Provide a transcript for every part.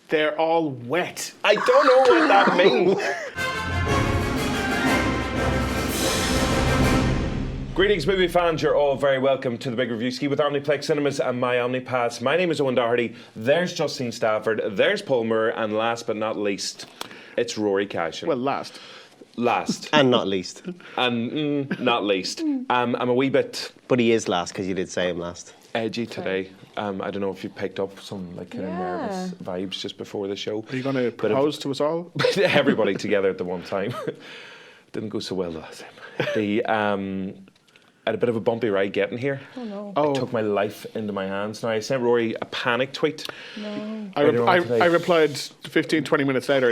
They're all wet. I don't know what that means. Greetings, movie fans. You're all very welcome to the Big Reviewski with Omniplex Cinemas and my Omnipass. My name is Eoghan Doherty. There's Justine Stafford. There's Paul Moore. And last but not least, it's Rory Cashin. Well, last. And not least. And not least. I'm a wee bit... But he is last, because you did say him last. Edgy today. I don't know if you picked up some kind of nervous vibes just before the show. Are you going to propose to us all? Everybody together at the one time. Didn't go so well last time. I had a bit of a bumpy ride getting here. Oh no! I took my life into my hands. Now I sent Rory a panic tweet. No. I replied 15, 20 minutes later.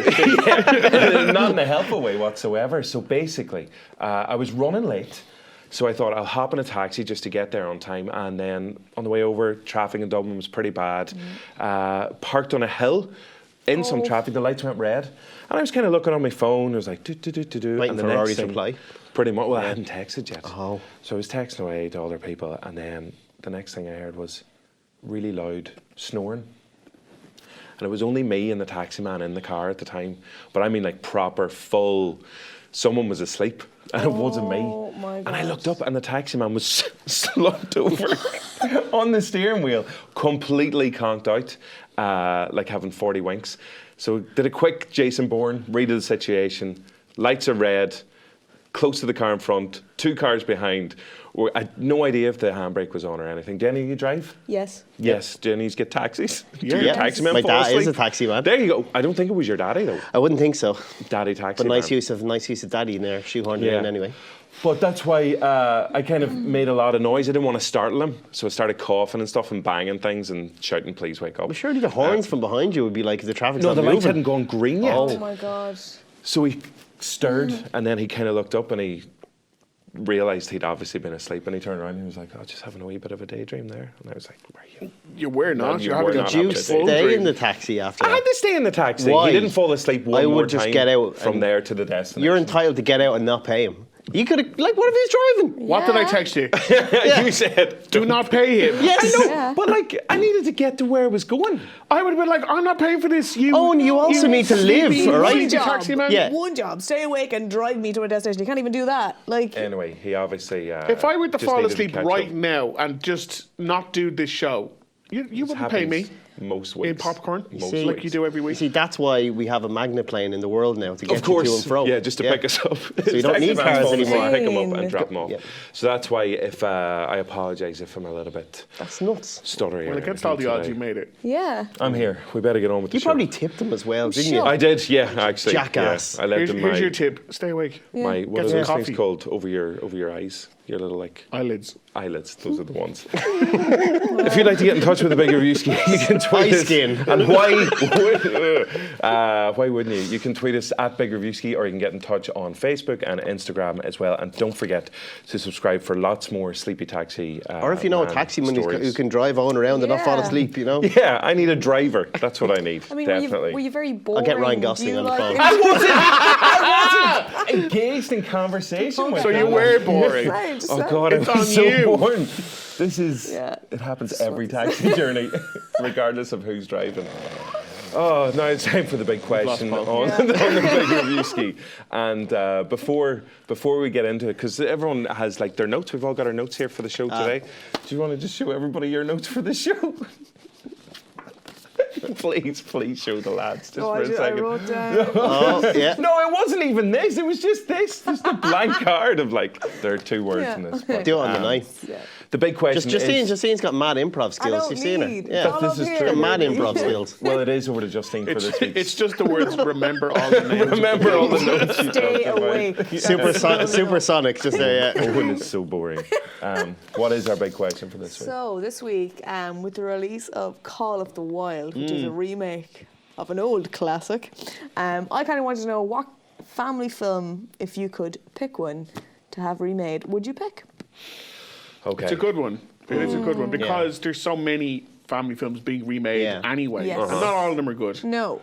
Not in a helpful way whatsoever. So basically, I was running late. So I thought I'll hop in a taxi just to get there on time. And then on the way over, traffic in Dublin was pretty bad. Parked on a hill in some traffic. The lights went red. And I was kind of looking on my phone. I was like, do. Waiting for Rory's reply. Pretty much. Well, I hadn't texted yet. Oh. So I was texting away to other people. And then the next thing I heard was really loud snoring. And it was only me and the taxi man in the car at the time. But I mean like proper, full... Someone was asleep, and it wasn't me. My God. And I looked up, and the taxi man was slumped over on the steering wheel, completely conked out, like having 40 winks. So did a quick Jason Bourne, read of the situation. Lights are red, close to the car in front, two cars behind. I had no idea if the handbrake was on or anything. Do any of you drive? Yes. Yes. Do any of you get taxis? Do Yeah. your Yes. taxi man My fall dad asleep? is a taxi man. There you go. I don't think it was your daddy, though. I wouldn't think so. Daddy taxi But man. nice use of daddy in there, shoehorned it in anyway. But that's why I kind of made a lot of noise. I didn't want to startle him, so I started coughing and stuff and banging things and shouting, "Please wake up!" But surely the horns from behind you would be like if the traffic's No, not the moving. lights hadn't gone green yet. Oh my God. So he stirred, and then he kind of looked up and he realised he'd obviously been asleep, and he turned around and he was like, "Oh, just having a wee bit of a daydream there." And I was like, "Where are you?" You were not. You You're were having not a having Did you a full stay dream. in the taxi after I that? had to stay in the taxi. Why? He didn't fall asleep one I would more just time get out from and- there to the destination. You're entitled to get out and not pay him. You could have, like, what if he's driving? What did I text you? You said, Do not pay him. Yes. I know, Yeah. but like, I needed to get to where I was going. I would have been like, I'm not paying for this. Oh, and you also need to live, sleepy, all right? sleepy taxi man. Yeah. One job. Stay awake and drive me to a destination. You can't even do that. Like. Anyway, he obviously. If I were to just fall needed asleep catch right up. now and just not do this show, you wouldn't pay me Most weeks. in popcorn Most like weeks. you do every You week. see, that's why we have a magnet plane in the world now to get Of course, you to and fro. yeah, just to pick us up. So you don't need cars anymore. Pick them up and drop them off. Yeah. So that's why if I apologise if I'm a little bit That's nuts. stuttery. Well, or against all the anything odds, you today. made it. Yeah. I'm here. We better get on with the You show. probably tipped them as well, didn't you? Sure. I did, yeah, actually. Jackass. Yeah. I let Here's, them here's your tip. Stay awake. my what Get are some those coffee. things called over your eyes? Your little like Eyelids. eyelids. Those are the ones. If you'd like to get in touch with the Big Reviewski, you can tweet Eye us. skin. And why wouldn't you? You can tweet us at Big Reviewski, or you can get in touch on Facebook and Instagram as well. And don't forget to subscribe for lots more Sleepy Taxi. Or if you know a man taximan stories. who can drive on around and not fall Yeah. asleep, you know? Yeah, I need a driver. That's what I need. I mean, definitely. were you very boring? I'll get Ryan Do Gosling you on the like phone. it? I wasn't engaged in conversation with So you them. were boring. Right, just Oh saying. God, It's I'm on so you. boring. This is, Yeah. it happens every taxi journey, regardless of who's driving. Oh, now it's time for the big question on, on the Big Reviewski. And before we get into it, because everyone has like their notes, we've all got our notes here for the show today. Do you want to just show everybody your notes for the show? Please show the lads just for a I second. wrote down. Oh, yeah. No, it wasn't even this. It was just this. Just a blank card of like, there are two words Yeah, in this. okay. but, Do it on the night. Yeah. The big question is... Justine's got mad improv I skills. don't You've seen her. need. Yeah. All This up is here. true. Mad improv skills. Well, it is over to Justine for this week. It's just the words remember all the names. Remember all the notes you Stay talked about. awake. Supersonic, just there, yeah. Owen is so boring. What is our big question for this week? So this week, with the release of Call of the Wild, which is a remake of an old classic, I kind of wanted to know what family film, if you could pick one to have remade, would you pick? Okay. It's a good one. It is a good one because there's so many family films being remade Yeah. anyway. Yes. And not all of them are good. No.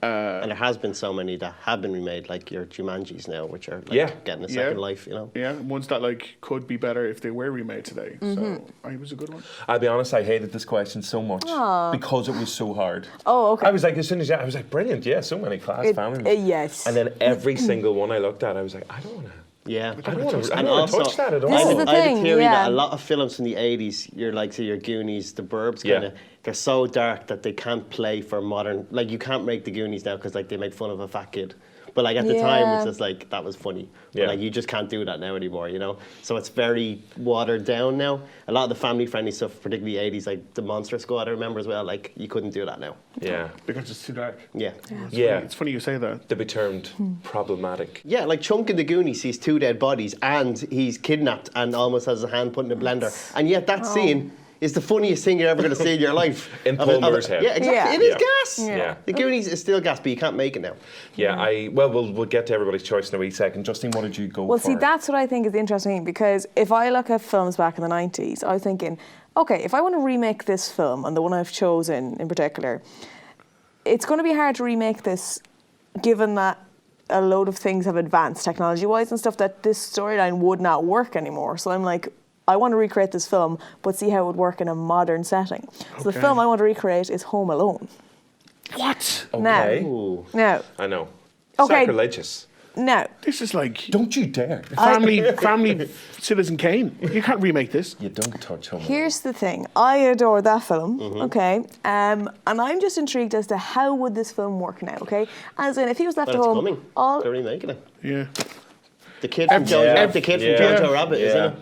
And there has been so many that have been remade, like your Jumanjis now, which are like Yeah. getting a second life, Yeah, ones that like could be better if they were remade today. So it was a good one. I'll be honest, I hated this question so much because it was so hard. Oh, okay. I was like, as soon as I was like, brilliant, yeah, so many class families. Yes. And then every single one I looked at, I was like, I don't want to. Yeah. I don't want to And touch that at all. This is the I have thing, a theory yeah. that a lot of films from the 80s, your Goonies, the Burbs, Yeah. kind of, they're so dark that they can't play for modern. Like, you can't make the Goonies now because like they make fun of a fat kid. But like at the time, Yeah. it's just like that was funny. But Yeah. like you just can't do that now anymore, So it's very watered down now. A lot of the family-friendly stuff, particularly 80s, like the Monster Squad, I remember as well. Like you couldn't do that now. Yeah. Because it's too dark. Yeah. Yeah. It's funny you say that. They'd be termed problematic. Yeah, like Chunk in the Goonies sees 2 dead bodies and he's kidnapped and almost has his hand put in a blender. And yet that scene is the funniest thing you're ever going to see in your life. In Paul Moore's head. Yeah, exactly. Yeah. It is Yeah. gas. Yeah. The Goonies is still gas, but you can't make it now. Yeah, we'll get to everybody's choice in a wee second. Justine, what did you go Well, for? see, that's what I think is the interesting thing, because if I look at films back in the 90s, I was thinking, okay, if I want to remake this film, and the one I've chosen in particular, it's going to be hard to remake this given that a load of things have advanced technology-wise and stuff, that this storyline would not work anymore. So I'm like, I want to recreate this film, but see how it would work in a modern setting. So the Okay. film I want to recreate is Home Alone. What? Okay. Ooh. Now, I know. Okay. Sacrilegious. now, This is like Don't you dare. family Citizen Kane. You can't remake this. You don't touch home. here's the thing. I adore that film, okay? And I'm just intrigued as to how would this film work now, okay? As in, if he was left But at it's home, coming. all They're remaking it. Yeah. The kid from Jojo Rabbit, isn't it?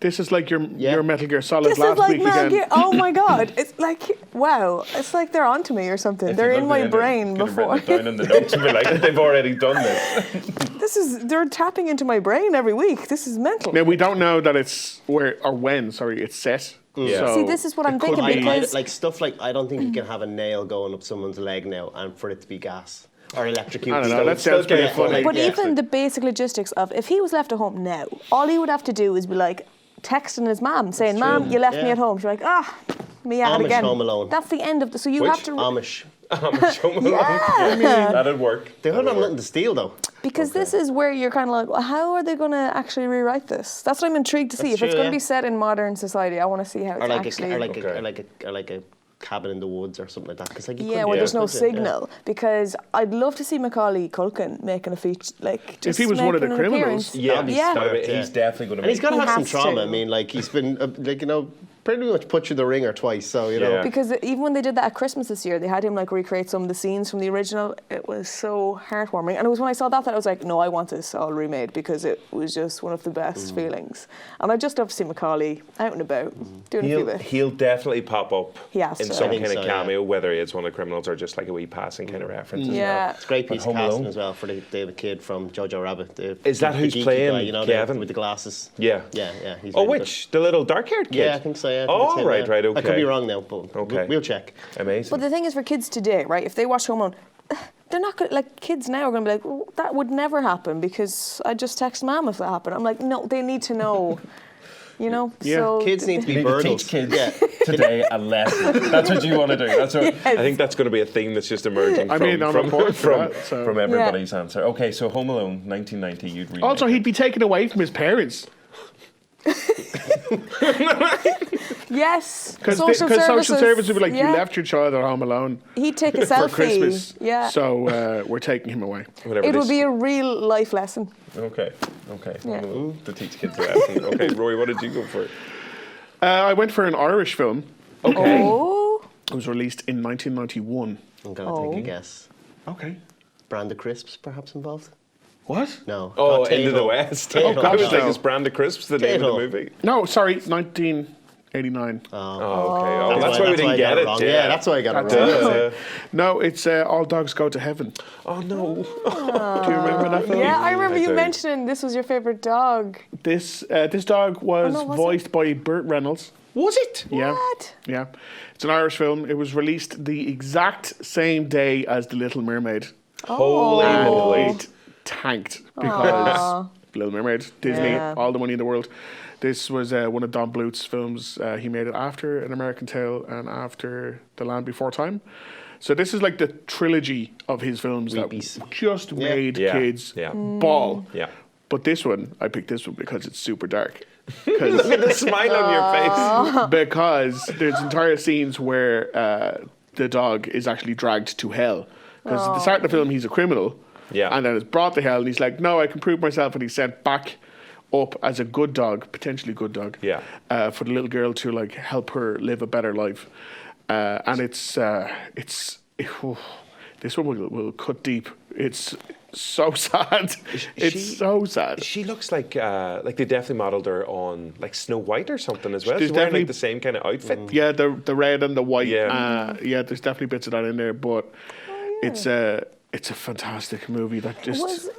This is like your Metal Gear Solid this is last like week Metal again. Gear. Oh my god! It's like wow! It's like they're onto me or something. If They're you'd in looked my it brain could have before. written it down in the notes and be like, they've already done this. They're tapping into my brain every week. This is mental. Now we don't know that it's when it's set. Yeah. So See, this is what I'm it could thinking, be- because- Like stuff like, I don't think you can have a nail going up someone's leg now and for it to be gas. Or electrocute. I don't know. people. That sounds pretty funny. But Yeah. even the basic logistics of if he was left at home now, all he would have to do is be like texting his mom saying, "Mom, you left me Yeah. at home." She's like, me at it Amish again. Home Alone. That's the end of the. So you Which? have to. Amish. That'd work. They don't have nothing to steal though. Because this is where you're kind of like, well, how are they going to actually rewrite this? That's what I'm intrigued to see. That's If it's true, going to yeah. be set in modern society, I want to see how it's Or like actually. or like a cabin in the woods or something like that. Cause like you yeah, couldn't where do there's that, no could you? signal. Because I'd love to see Macaulay Culkin making a feature, like just he was one of the making an criminals. appearance. Yeah, Yeah. he's definitely going to And he's got to He have some has trauma. to. I mean, like he's been pretty much put through the ringer twice. So you know. Yeah. Because even when they did that at Christmas this year, they had him like recreate some of the scenes from the original. It was so heartwarming. And it was when I saw that I was like, no, I want this all remade because it was just one of the best feelings. And I'd just love to see Macaulay out and about doing a few bits. He'll definitely pop up He has in to. some I think kind of so, yeah. cameo, whether it's one of the criminals or just like a wee passing kind of reference. as Yeah. well. It's a great But piece of Home casting Alone? as well for the kid from Jojo Rabbit. Is that who's geeky playing guy, you know, Kevin? with the glasses? Yeah. Yeah. He's Oh, really which? The little dark-haired good. kid? Yeah, I think so. Yeah. I think Oh, it's him, right, yeah. okay. I could be wrong now, but Okay. we'll check. Amazing. But the thing is, for kids today, right, if they watch Home Alone, they're not going to, like, kids now are going to be like, well, that would never happen because I just text mom if that happened. I'm like, no, they need to know, you know? Yeah. So Kids need to You be need to Birdles. teach kids Yeah. today a lesson. That's what you want to do. That's what, I think that's going to be a theme that's just emerging I from, mean, I'm from, on board for from, that, so. from everybody's answer. Okay, so Home Alone, 1990, you'd remake Also, it. he'd be taken away from his parents. Yes, Because social services would be like, yeah. you left your child at home alone He'd take a selfie. for Christmas. Yeah. So we're taking him away. Whatever It this- would be a real life lesson. Okay. Yeah. Home Alone, to teach kids a lesson. Okay, Rory, what did you go for? I went for an Irish film. Okay. Oh, It was released in 1991. I'm gonna take a guess. Okay. Brand of crisps, perhaps involved? What? No. Oh, Potato. Into the West. Potato. I was gosh, like, no. is Brand of Crisps the name of the Potato. movie? No, sorry, 1989. Oh, okay. Oh, that's why we I didn't got get it. wrong. Yeah, that's why I got it That's wrong. it. No, it's All Dogs Go to Heaven. Oh, no. Do you remember that film? yeah, I remember I you do. mentioning this was your favourite dog. This dog was no, was voiced by Burt Reynolds. Was it? Yeah. What? Yeah. It's an Irish film. It was released the exact same day as The Little Mermaid. Holy And moly. it tanked because Little Mermaid, Disney, Yeah. all the money in the world. This was one of Don Bluth's films. He made it after An American Tale and after The Land Before Time. So this is like the trilogy of his films Weepies. that just made Yeah. kids Yeah. ball. Yeah. But this one, I picked this one because it's super dark. Look at the smile on your face. Because there's entire scenes where the dog is actually dragged to hell. Because at the start of the film, he's a criminal. Yeah. And then it's brought to hell, and he's like, no, I can prove myself. And he's sent back up as a good dog, potentially good dog, Yeah. for the little girl to like help her live a better life. And it's this one will cut deep. It's so sad. It's so sad. She looks like they definitely modelled her on like Snow White or something as well. There's She's wearing definitely- like the same kind of outfit. Yeah, the red and the white. Yeah. Yeah, there's definitely bits of that in there, but it's a fantastic movie that just.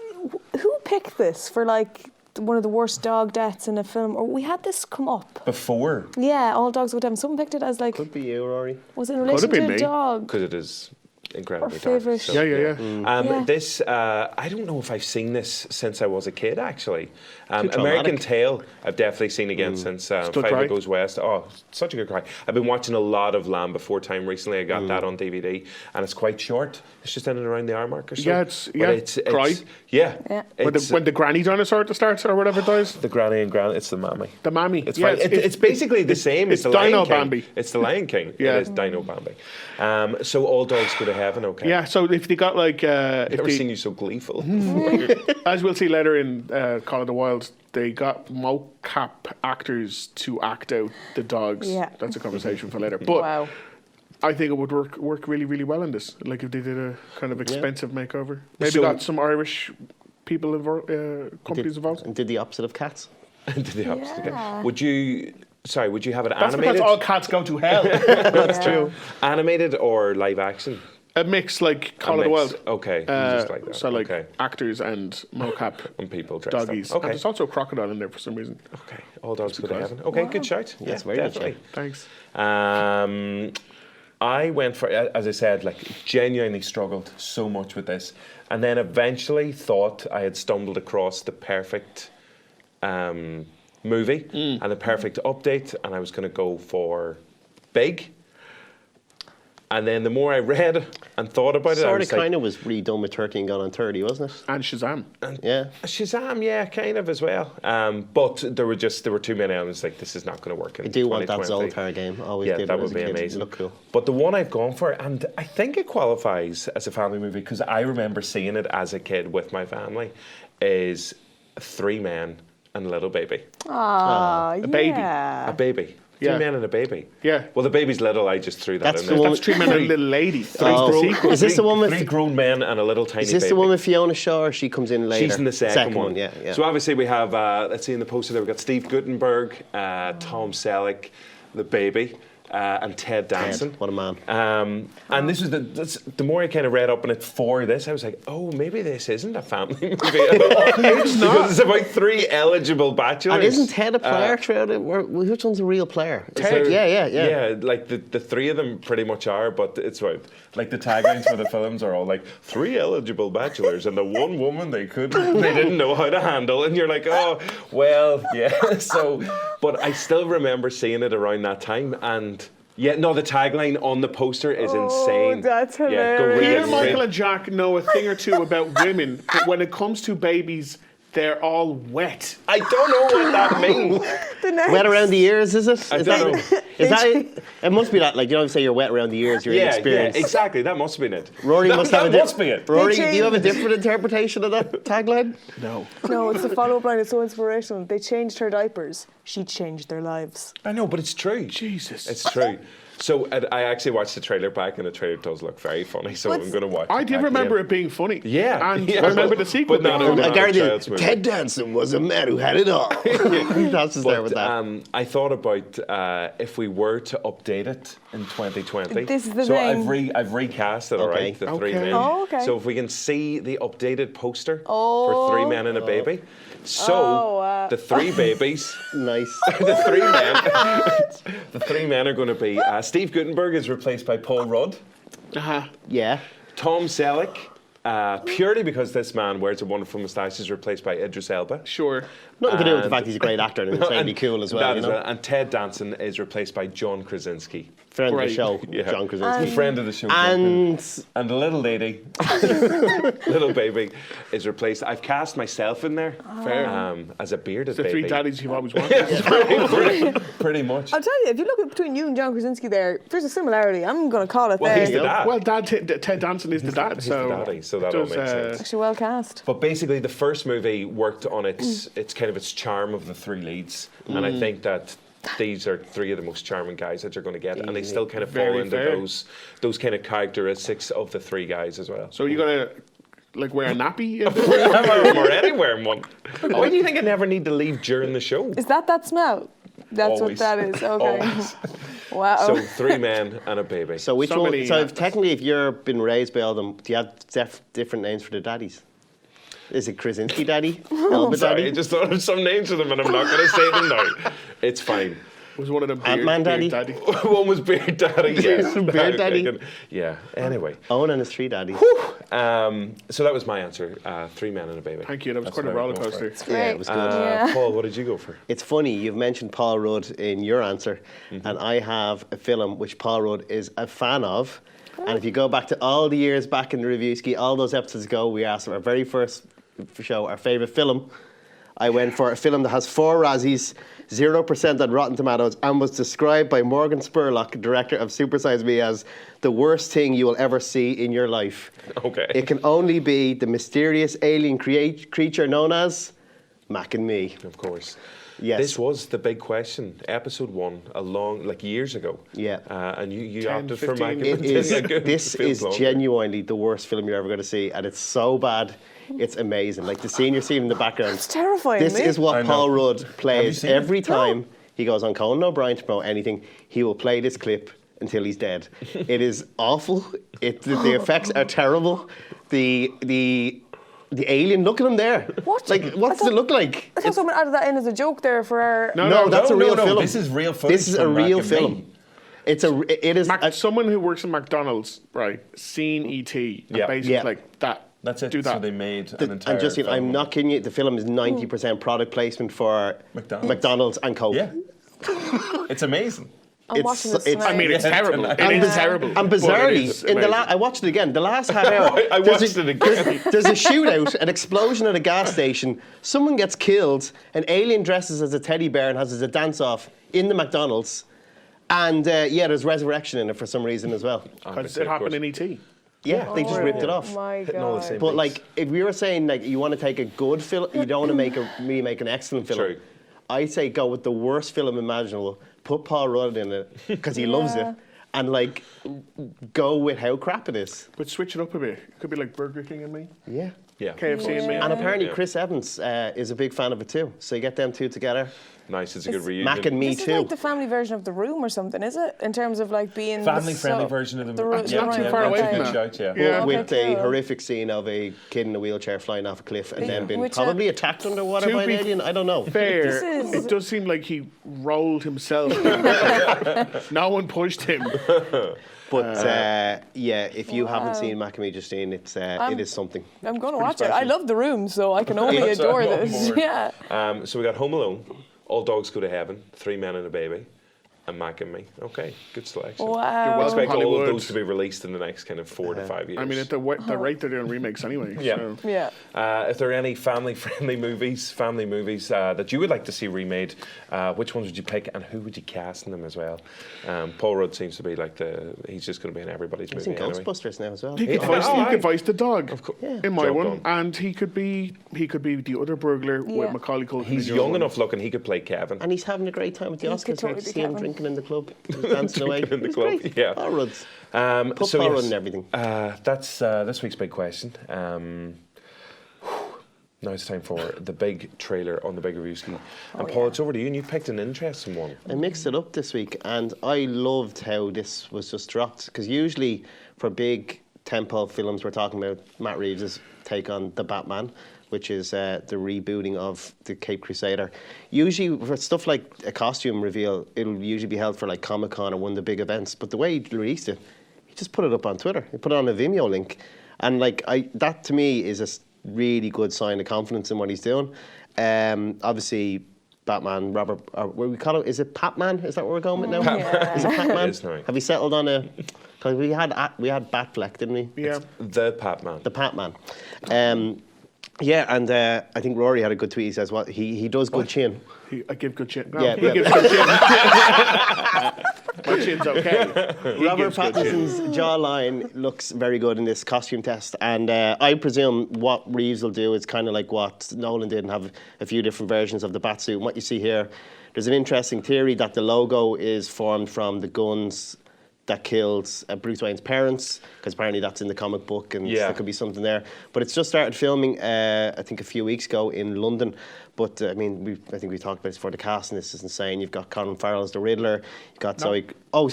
Who picked this for like one of the worst dog deaths in a film? Or we had this come up. Before, Yeah, All Dogs Go Down. Someone picked it as like, Could be you, Rory. was it in have relation to been a me. dog? because it is incredibly Our dark. favourite. So, Yeah. Yeah. This, I don't know if I've seen this since I was a kid, actually. traumatic. American Tail, I've definitely seen again since Still Five cry? It Goes West. Oh, such a good cry. I've been watching a lot of Land Before Time recently. I got that on DVD, and it's quite short. It's just in and around the hour mark or so. Yeah, But cry. Yeah. Yeah. When the granny dinosaur at the start or whatever dies, the granny and granny, it's the mammy. the mammy. It's Yeah, fine. It's basically the same it's as the Dino Lion King. Bambi. It's the Lion King. Yeah. It is Dino Bambi. So All Dogs Go to Heaven, okay. Yeah, so if they got like, I've if never they, seen you so gleeful. as we'll see later in Call of the Wild, they got mocap actors to act out the dogs. Yeah. That's a conversation for later. But Wow. I think it would work really, really well in this. Like if they did a kind of expensive makeover. Maybe So- got some Irish people companies involved. And did the opposite of Cats. Did the opposite again. Yeah. Would you have it That's animated? because all cats go to hell. That's true. Animated or live action? A mix like Call A of the mix. Wild. Okay, just like that. So like okay. actors and mocap And people dressed up. doggies. Okay. And there's also a crocodile in there for some reason. Okay. All Dogs Go to class. Heaven. Okay, good shout. Yeah, That's very good definitely. Thanks. I went for, as I said, like genuinely struggled so much with this, and then eventually thought I had stumbled across the perfect movie and the perfect update, and I was going to go for Big. And then the more I read and thought about it, I Sort was of like, kind of was redone with 13 Gone on 30, wasn't it? And Shazam. Yeah. Shazam, yeah, kind of as well. But there were too many elements like this is not going to work in I do want that 2020. Zoltar game. Always Yeah, did that when I was would a be kid. amazing. Look cool. But the one I've gone for, and I think it qualifies as a family movie because I remember seeing it as a kid with my family, is Three Men and a Little Baby. Ah, a baby. yeah. A baby. Yeah. 3 men and a baby. Yeah. Well, the baby's little. I just threw that That's in the there. one- That's Three Men and a Little Lady. That's the sequel. Is this the one with? Three grown men and a little tiny Is this baby. the one with Fiona Shaw? Or she comes in later. She's in the second one. Yeah, yeah. So obviously we have, let's see in the poster there, we've got Steve Guttenberg, Tom Selleck, the baby, and Ted Danson. Ted, what a man. And this was the more I kind of read up on it for this, I was like, oh, maybe this isn't a family movie at all. It's not. Because it's about 3 eligible bachelors. And isn't Ted a player throughout it? Which one's a real player? Is Ted, it- yeah. Yeah, like the 3 of them pretty much are, but it's right. Like the taglines for the films are all like 3 eligible bachelors and the one woman they didn't know how to handle, and you're like, oh, well, yeah. So, but I still remember seeing it around that time, and yeah, no, the tagline on the poster is insane. that's Yeah, go read Peter, it. Michael, and Jack know a thing or two about women, but when it comes to babies, they're all wet. I don't know what that means. The next. Wet around the ears, is it? I Is don't that, know. Is that it? It must be that, like, you know, say you're wet around the ears, you're Yeah, inexperienced. exactly. That must have been it. Rory that, must that have a must be it. Rory, They do you have a changed. different interpretation of that tagline? No. No, it's the follow-up line. It's so inspirational. They changed her diapers. She changed their lives. I know, but it's true. Jesus. It's true. So I actually watched the trailer back, and the trailer does look very funny. So But I'm going to watch. I it did back remember again. it being funny. Yeah, And yeah, I remember the sequel. but not being a- funny. not Like, child's movie. Ted Danson was a man who had it all. That's just there with that. I thought about if we were to update it in 2020. This is the so thing. I've recast it, all Okay. right, the 3 Okay. men. Oh, okay. So if we can see the updated poster Oh. for 3 men and a baby. So Oh, wow. the 3 babies, Nice. the 3 men, the 3 men are going to be Steve Guttenberg is replaced by Paul Rudd. Uh-huh. Yeah. Tom Selleck, purely because this man wears a wonderful moustache, is replaced by Idris Elba. Sure. Nothing to do with the And- fact he's a great actor and insanely cool as well. That You as know? well. And Ted Danson is replaced by John Krasinski. Friend of Right. the show, Yeah. John Krasinski. Friend of the show. And And the little lady, little baby, is replaced. I've cast myself in there as a bearded The baby. three daddies you've always wanted. Pretty much. I'll tell you, if you look at between you and John Krasinski there's a similarity. I'm going to call it Well, there. he's the dad. Well, Ted Danson is the dad, He's so the daddy, so that all does, makes sense. Actually well cast. But basically, the first movie worked on its kind of its charm of the three leads, and I think that these are three of the most charming guys that you're going to get, and they still kind of fall Very into fair. those kind of characteristics of the three guys as well. So you're gonna like wear a nappy? I'm already wearing one. Why do you think I never need to leave during the show? Is that smell? That's Always. what that is. Okay. Always. Wow. So 3 men and a baby. so which So one? many, So if technically, if you're been raised by all them, do you have different names for the daddies? Is it Krasinski daddy? Elba Sorry, I daddy? just thought of some names for them, and I'm not going to say them now. It's fine. Was one of them Ant-Man beard daddy? One was Beard Daddy. Yeah. Beard Daddy? Yeah. Anyway. Owen and his 3 daddies. So that was my answer. 3 men and a baby. Thank you. That was That's quite a what I roller would go for. coaster. Yeah, Great. it was good. Yeah. Paul, what did you go for? It's funny, you've mentioned Paul Rudd in your answer, and I have a film which Paul Rudd is a fan of. And if you go back to all the years back in the Reviewski, all those episodes ago, we asked our very first show, our favourite film. I went for a film that has 4 Razzies, 0% on Rotten Tomatoes, and was described by Morgan Spurlock, director of Super Size Me, as the worst thing you will ever see in your life. Okay. It can only be the mysterious alien creature known as Mac and Me. Of course. Yes. This was the big question. Episode 1, years ago. Yeah. And you 10, opted for 15 Mac. It is. This Feels is longer. genuinely the worst film you're ever going to see, and it's so bad. It's amazing. Like the scene you're seeing in the background. It's terrifying. This mate. is what I know. Paul Rudd Have you plays seen every it? time he goes on Conan O'Brien to promote anything. He will play this clip until he's dead. It is awful. The effects are terrible. The alien, look at him there. What? Like, what does it look like? I thought someone added that in as a joke there for our. No, that's a real film. This is real footage This is a from Mac real and film. Me. It is. Someone who works in McDonald's, right, seen E.T. and Yeah. basically Yeah. like that. That's it. Do that. So they made an entire And Justine, film. I'm not kidding you. The film is 90% product placement for McDonald's. and Coke. Yeah. It's amazing. I'm watching this it's- tonight. I mean, it's Yeah, terrible. tonight. It is terrible. And but it bizarrely, is in the amazing. I watched it again. The last half hour, I watched it again. There's a shootout, an explosion at a gas station. Someone gets killed. An alien dresses as a teddy bear and has a dance off in the McDonald's. And there's resurrection in it for some reason as well. Because it happened in E.T. Yeah, they just ripped it Oh off. my Hitting all the god. same But beats. like, if we were saying like you want to take a good film, you don't want to make an excellent film. True. I'd say go with the worst film imaginable. Put Paul Rudd in it because he loves it, and like go with how crap it is. But switch it up a bit. It could be like Burger King and me, Yeah. Yeah. KFC and me. And apparently Yeah. Chris Evans is a big fan of it too. So you get them two together. Nice. It's a good It's reunion. Mac and Me This too. is like the family version of The Room or something, is it? In terms of like being Family-friendly version of the Room. It's not too far that's away a from good that. shout, yeah. Yeah. With Okay, a cool. horrific scene of a kid in a wheelchair flying off a cliff and then being Which, probably attacked underwater to by an be alien. I don't know. Fair. This is- It does seem like he rolled himself. No one pushed him. But if you haven't seen Mac and Me, Justine, it is something. I'm going to watch it. special. I love The Room, so I can only It's adore on this. board. Yeah. So we got Home Alone, All Dogs Go to Heaven, 3 Men and a Baby, and Mac and Me. Okay, good selection. You're Wow. I welcome. expect all of Hollywood. those to be released in the next kind of 4 to 5 years. I mean, at the rate they're doing remakes anyway. Yeah. So. Yeah. If there are any family movies that you would like to see remade, which ones would you pick and who would you cast in them as well? Paul Rudd seems to be like he's just going to be in everybody's He's movie in anyway. Ghostbusters now as well. He could voice the dog in my Job one, done. and he could be the other burglar with Yeah. Macaulay Culkin. He's in your young one. enough looking, he could play Kevin. And he's having a great time at the He Oscars. could totally Right? be See him Kevin. drinking in the club, just dancing away. in the It's club, great. yeah. Paul Rudd's. Put So Paul yes, Rudd in everything. That's this week's big question. Now it's time for the big trailer on the Big Reviewski. And Paul, it's over to you, and you picked an interesting one. I mixed it up this week, and I loved how this was just dropped. Because usually, for big tentpole films, we're talking about Matt Reeves' take on The Batman, which is the rebooting of the Cape Crusader. Usually, for stuff like a costume reveal, it'll usually be held for like Comic-Con or one of the big events. But the way he released it, he just put it up on Twitter. He put it on a Vimeo link, and like that to me is a really good sign of confidence in what he's doing. Obviously, Batman, Robert, what we call it? Is it Patman? Is that what we're going with now? Yeah. Is it Patman? It is now. Have we settled on a? Because we had Batfleck, didn't we? Yeah. The Patman. The Patman. Yeah, and I think Rory had a good tweet. He says, "What he does good chin." I give good chin. No, Yeah, he yeah. gives good chin. My chin's okay. He Robert gives good chin. Pattinson's jawline looks very good in this costume test, and I presume what Reeves will do is kind of like what Nolan did and have a few different versions of the Batsuit. And what you see here, there's an interesting theory that the logo is formed from the guns that killed Bruce Wayne's parents, because apparently that's in the comic book, and there could be something there. But it's just started filming, I think a few weeks ago in London. But I mean, I think we talked about this before. The cast, and this is insane. You've got Colin Farrell as the Riddler. You've got Zoe. Oh, as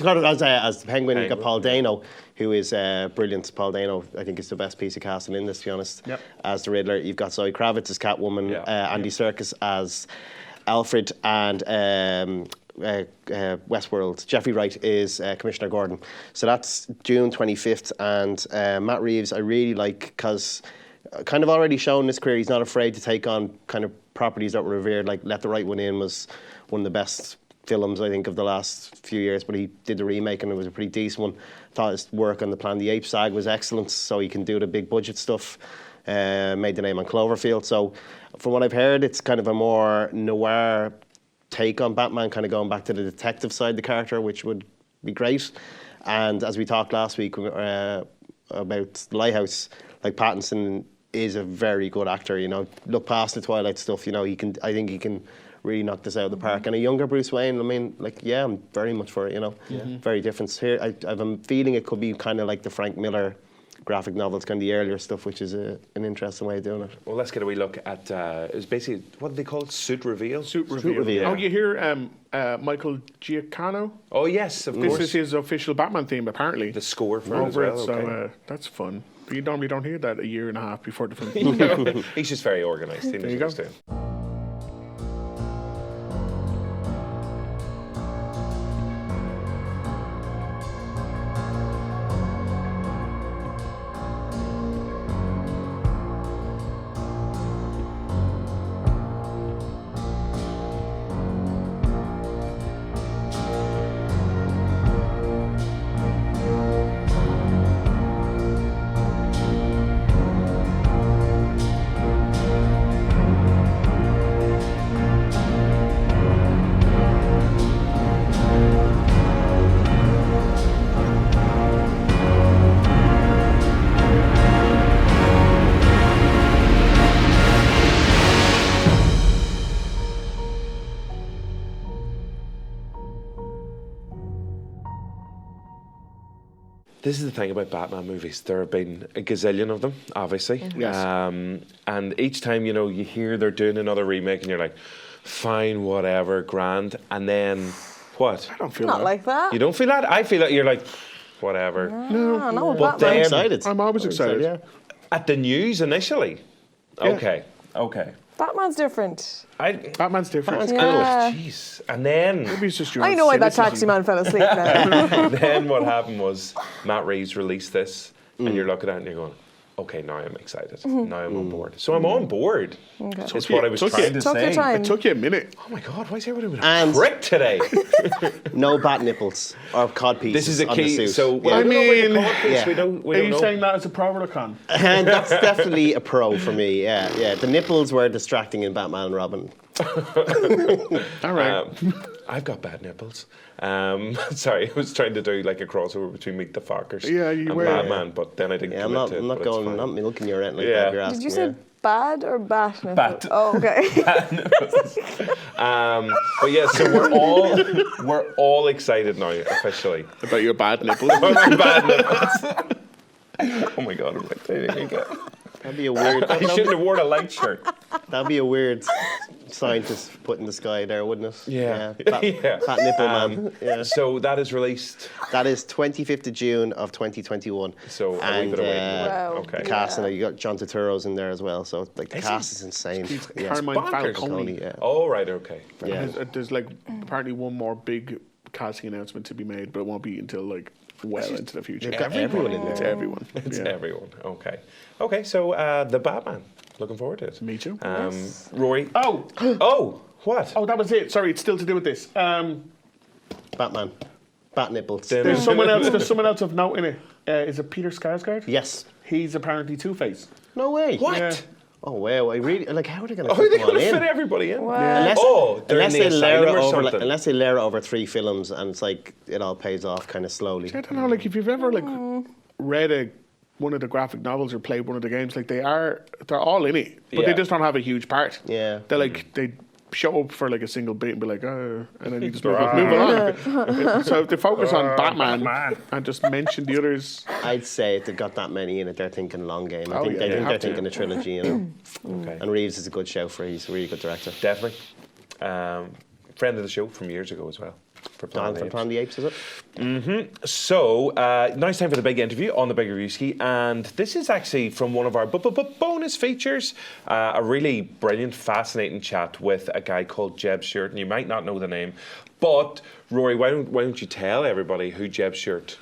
the Penguin. You've got Paul Dano, who is brilliant. Paul Dano, I think, is the best piece of casting in this, to be honest. Yep. As the Riddler, you've got Zoe Kravitz as Catwoman. Andy Serkis as Alfred, and Westworld. Jeffrey Wright is Commissioner Gordon. So that's June 25th, and Matt Reeves I really like, because kind of already shown in his career he's not afraid to take on kind of properties that were revered. Like Let the Right One In was one of the best films, I think, of the last few years, but he did the remake and it was a pretty decent one. Thought his work on the Planet of the Apes sag was excellent, so he can do the big budget stuff. Made the name on Cloverfield. So from what I've heard, it's kind of a more noir take on Batman, kind of going back to the detective side of the character, which would be great. And as we talked last week about Lighthouse, like Pattinson is a very good actor. You know, look past the Twilight stuff. You know, I think he can really knock this out of the park. And a younger Bruce Wayne, I mean, like, yeah, I'm very much for it. You know, very different. Here, I have a feeling it could be kind of like the Frank Miller graphic novels, kind of the earlier stuff, which is an interesting way of doing it. Well, let's get a wee look at, it was basically, what do they call it? Suit reveal? Suit reveal. Yeah. Oh, you hear Michael Giacchino? Oh, yes, of course. This is his official Batman theme, apparently. The score for it as Over well, it, so okay. that's fun. But you normally don't hear that a year and a half before the film. He's just very organised. He knows There you what go. he's doing. This is the thing about Batman movies. There have been a gazillion of them, obviously. Yes. And each time, you know, you hear they're doing another remake and you're like, fine, whatever, grand. And then, what? I don't feel Not that. like that. You don't feel that? I feel that you're like, whatever. No, But Batman. I'm then- excited. I'm always excited. Yeah. At the news initially. Yeah. Okay. Batman's different. Batman's different. Batman's Yeah. Jeez. And then... Maybe it's just your I know why that cynicism. taxi man fell asleep now. then what happened was Matt Reeves released this, and you're looking at it and you're going, okay, now I'm excited. Now I'm on board. So I'm on board. Is what I was Took trying you- to Took your say. time. It took you a minute. Oh my God, why is everyone with And- a prick today? No bat nipples or cod pieces. This is a on the key. suit. So yeah. I mean- Yeah. we don't Are you know. saying that as a pro or a con? And that's definitely a pro for me. Yeah. The nipples were distracting in Batman and Robin. All right. I've got bad nipples. Sorry, I was trying to do like a crossover between Meet the Fockers Yeah, you and were. Batman, but then I didn't Yeah, commit to it. I'm not but it's going. fine. Not milking your rent like Yeah. that. You're asking. Did you say yeah. bad or bat? nipple? Bat. Oh, okay. But yeah, so we're all excited now officially. About your bad nipples. Bad nipples. Oh my God, I'm like, there you go. That'd be a weird. I shouldn't have worn a light shirt. That'd be a weird scientist put in the sky there, wouldn't it? Yeah. Fat, Yeah. fat nipple man. Yeah. So that is released. That is 25th of June of 2021. So a wee and bit away. Wow. Okay. the cast, and you got John Turturro's in there as well. So like the cast is insane. Yeah. Carmine bonkers. Falcone. Yeah. Oh, right, okay. Yeah. There's like apparently one more big casting announcement to be made, but it won't be until like well into the future. They've got everyone in there. It's everyone. It's Yeah. everyone. Okay. Okay, so the Batman. Looking forward to it. Me too. Rory. Oh, Oh! What? Oh, that was it. Sorry, it's still to do with this. Batman. Bat nipples. There's someone else. There's someone else of note in it. Is it Peter Skarsgård? Yes. He's apparently Two-Face. No way. What? Yeah. Oh wow! I really like. How are they going to How are they fit going one to in? fit everybody in? Unless, they're in the asylum or something. unless they layer it over 3 films, and it's like it all pays off kind of slowly. I don't know. Like if you've ever read one of the graphic novels or played one of the games, like they're all in it, but they just don't have a huge part. Yeah. They're like they show up for like a single bit and be like, oh, and then you just move along. So if they focus on Batman and just mention the others, I'd say if they've got that many in it, they're thinking long game. I Oh, think yeah, they they're have to. thinking a trilogy, you know. Okay. And Reeves is a good shout for. He's a really good director. Definitely. Friend of the show from years ago as well. For Don Planet from Apes. Planet of the Apes, is it? So, now it's time for the big interview on the Big Reviewski, and this is actually from one of our bonus features. A really brilliant, fascinating chat with a guy called Jeb Stuart, and you might not know the name, but Rory, why don't you tell everybody who Jeb Stuart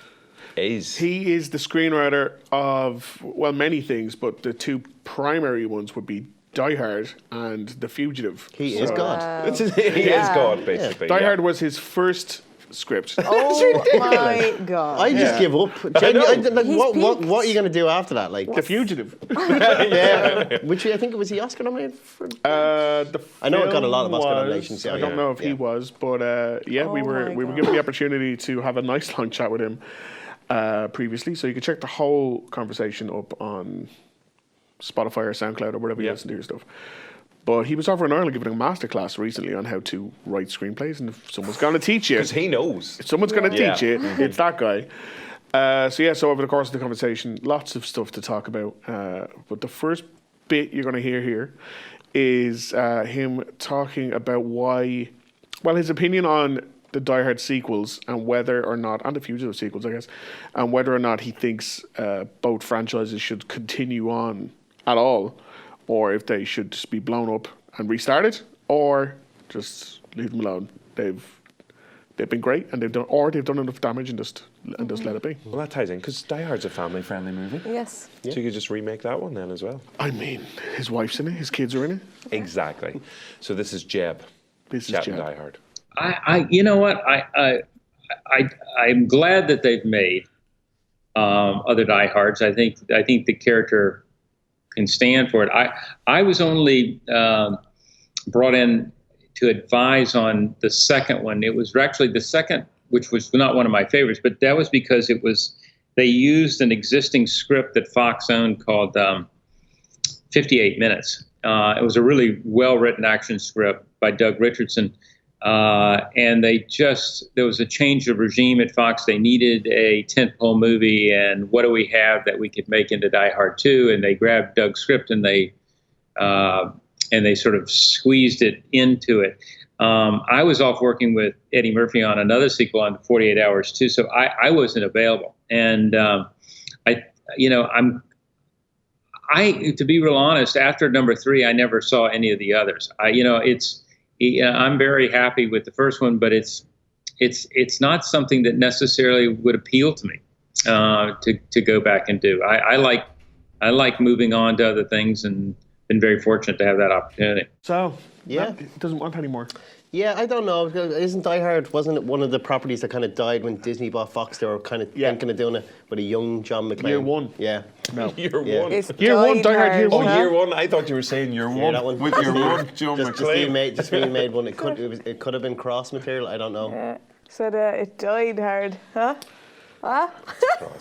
is? he is the screenwriter of, well, many things, but the 2 primary ones would be Die Hard and The Fugitive. He is God. He is God, basically. Die Hard was his first script. Oh my god. I just give up. Like, He's what are you going to do after that? Like, The Fugitive. yeah, which I think it was the Oscar nominated for. I know it got a lot of Oscar nominations. Yeah, I don't know if he was, but we Oh were my given the opportunity to have a nice long chat with him previously. So you can check the whole conversation up on Spotify or SoundCloud or wherever you listen to your stuff. But he was over in Ireland giving a masterclass recently on how to write screenplays, and if someone's going to teach you, Because he knows. if someone's going to teach you, it's that guy. So over the course of the conversation, lots of stuff to talk about. But the first bit you're going to hear here is him talking about his opinion on the Die Hard sequels and whether or not, and the Fugitive sequels, I guess, and whether or not he thinks both franchises should continue on at all, or if they should just be blown up and restarted, or just leave them alone. They've been great, and they've done enough damage and just let it be. Well, that ties in, because Die Hard's a family-friendly movie. Yes. So you could just remake that one then as well. I mean, his wife's in it, his kids are in it. Exactly. So this is Jeb. This is chatting Jeb. Die Hard. You know what? I'm glad that they've made other Die Hards. I think the character can stand for it. I was only brought in to advise on the second one. It was actually the second, which was not one of my favorites, but that was because they used an existing script that Fox owned called 58 Minutes. It was a really well-written action script by Doug Richardson. And there was a change of regime at Fox. They needed a tentpole movie, and what do we have that we could make into Die Hard 2? And they grabbed Doug's script and they sort of squeezed it into it. I was off working with Eddie Murphy on another sequel on 48 Hours too, so I wasn't available. And to be real honest, after number 3, I never saw any of the others. I'm very happy with the first one, but it's not something that necessarily would appeal to me to go back and do. I like moving on to other things, and been very fortunate to have that opportunity. So, Yeah. he doesn't want any more. Yeah, I don't know. Isn't Die Hard, wasn't it one of the properties that kind of died when Disney bought Fox? They were kind of thinking of doing it with a young John McClane. Year 1. Yeah. No. Year Yeah. one. It's Year 1, Die Hard, year Oh, 1. year 1. I thought you were saying year 1. that one. With year 1, John McClane. Justine made one. It could have been cross material. I don't know. Said it died hard, huh? Huh?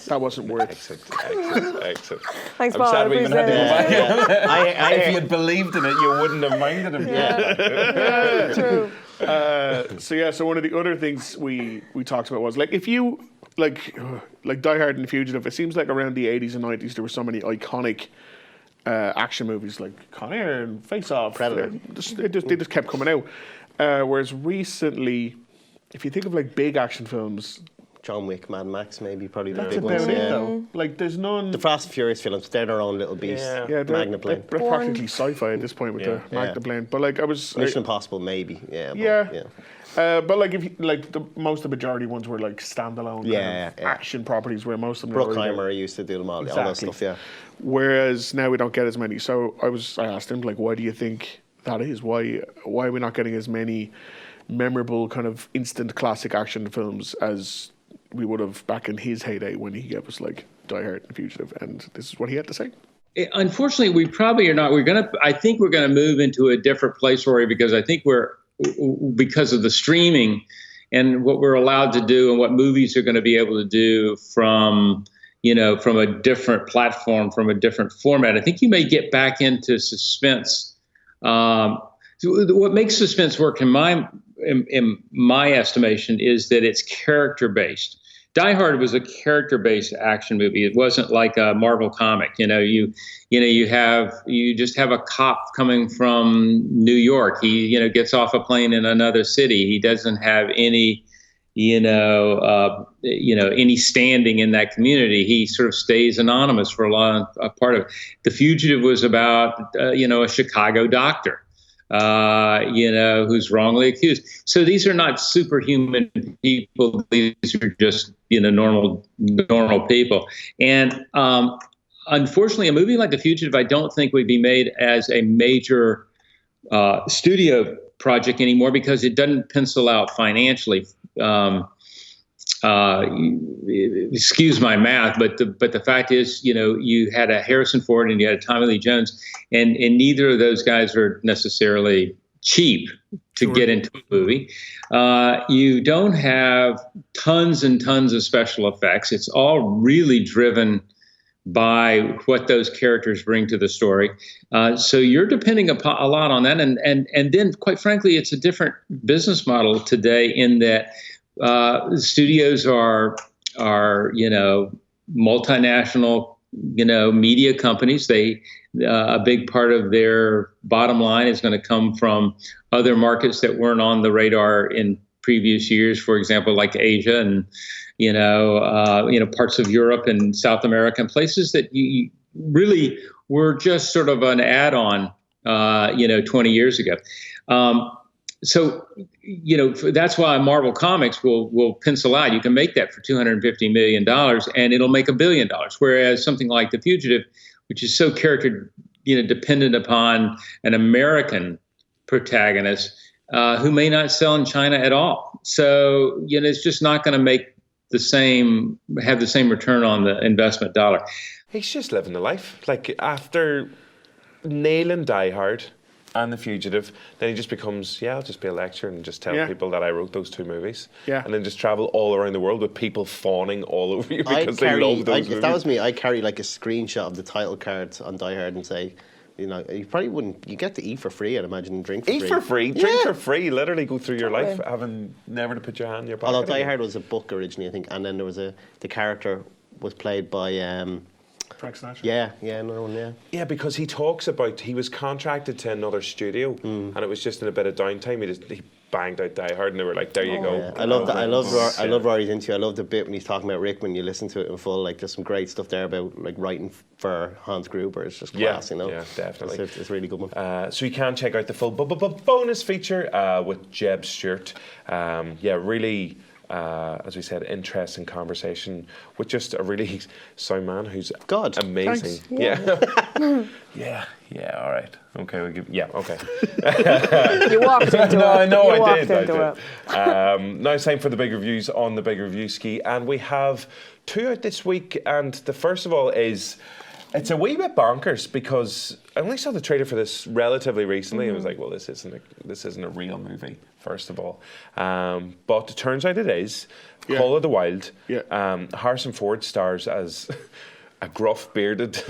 That wasn't worth. Excellent. Thanks, I'm Paul. sad we even had to go back. Yeah. If you had believed in it, you wouldn't have minded him. Yeah, true. So one of the other things we talked about was, like, if you like Die Hard and Fugitive, it seems like around the 80s and 90s there were so many iconic action movies like Con Air and Face Off. Predator. They just kept coming out. Whereas recently, if you think of like big action films, John Wick, Mad Max, maybe probably the that's big about ones. it Yeah. though. Like there's none. The Fast and Furious films, they're their own little beast. Yeah, they're Magna-plane. practically sci-fi at this point with the Magna-plane. But like Mission Impossible, maybe. Yeah. But like if you, like most of the majority ones were like standalone kind of action properties, where most of them were already Bruckheimer used to do them all that stuff. Yeah. Whereas now we don't get as many. So I asked him, like, why do you think that is. Why are we not getting as many memorable kind of instant classic action films as we would have back in his heyday when he gave us like Die Hard and Fugitive, and this is what he had to say. Unfortunately, we probably are not. I think we're gonna move into a different place, Rory, because I think because of the streaming and what we're allowed to do and what movies are going to be able to do from a different platform, from a different format. I think you may get back into suspense. What makes suspense work in my estimation is that it's character based. Die Hard was a character-based action movie. It wasn't like a Marvel comic. You just have a cop coming from New York. He gets off a plane in another city. He doesn't have any any standing in that community. He sort of stays anonymous for a part of it. The Fugitive was about a Chicago doctor. Who's wrongly accused. So these are not superhuman people. These are just, normal people. And unfortunately, a movie like The Fugitive, I don't think would be made as a major studio project anymore because it doesn't pencil out financially. Excuse my math, but the fact is, you had a Harrison Ford and you had a Tommy Lee Jones, and neither of those guys are necessarily cheap to get into a movie. You don't have tons and tons of special effects. It's all really driven by what those characters bring to the story. So you're depending a lot on that. And then, quite frankly, it's a different business model today in that studios are multinational, media companies. A big part of their bottom line is going to come from other markets that weren't on the radar in previous years. For example, like Asia and parts of Europe and South America, and places that you really were just sort of an add-on, 20 years ago. So, that's why Marvel Comics will pencil out. You can make that for $250 million and it'll make $1 billion. Whereas something like The Fugitive, which is so character, dependent upon an American protagonist who may not sell in China at all. So, it's just not going to have the same return on the investment dollar. He's just living the life. Like after nailing Die Hard and The Fugitive, then he just becomes, I'll just be a lecturer and just tell people that I wrote those two movies. Yeah. And then just travel all around the world with people fawning all over you because they love those movies. If that was me, I'd carry like a screenshot of the title cards on Die Hard and say, you probably wouldn't, you get to eat for free, I'd imagine, and drink for free. Eat for free, drink for free, literally go through your life having never to put your hand in your pocket. Although Die Hard was a book originally, I think, and then there was the character was played by... Frank Sinatra. Yeah, another one, yeah. Yeah, because he talks about he was contracted to another studio, and it was just in a bit of downtime. He banged out Die Hard, and they were like, "There you go." Yeah. I love Rory's interview. I love the bit when he's talking about Rick. When you listen to it in full, like there's some great stuff there about like writing for Hans Gruber. It's just class, Yeah, definitely. It's a really good one. So you can check out the full bonus feature with Jeb Stuart. Really. As we said, interesting conversation with just a really sound man who's amazing. Thanks. Yeah. All right. Okay. Okay. You walked into it. No, I know I did. It. Now it's time for the big reviews on the Big Reviewski, and we have two out this week. And the first of all is. It's a wee bit bonkers because I only saw the trailer for this relatively recently. I was like, well, this isn't a real movie, first of all. But it turns out it is. Call of the Wild. Yeah. Harrison Ford stars as a gruff, bearded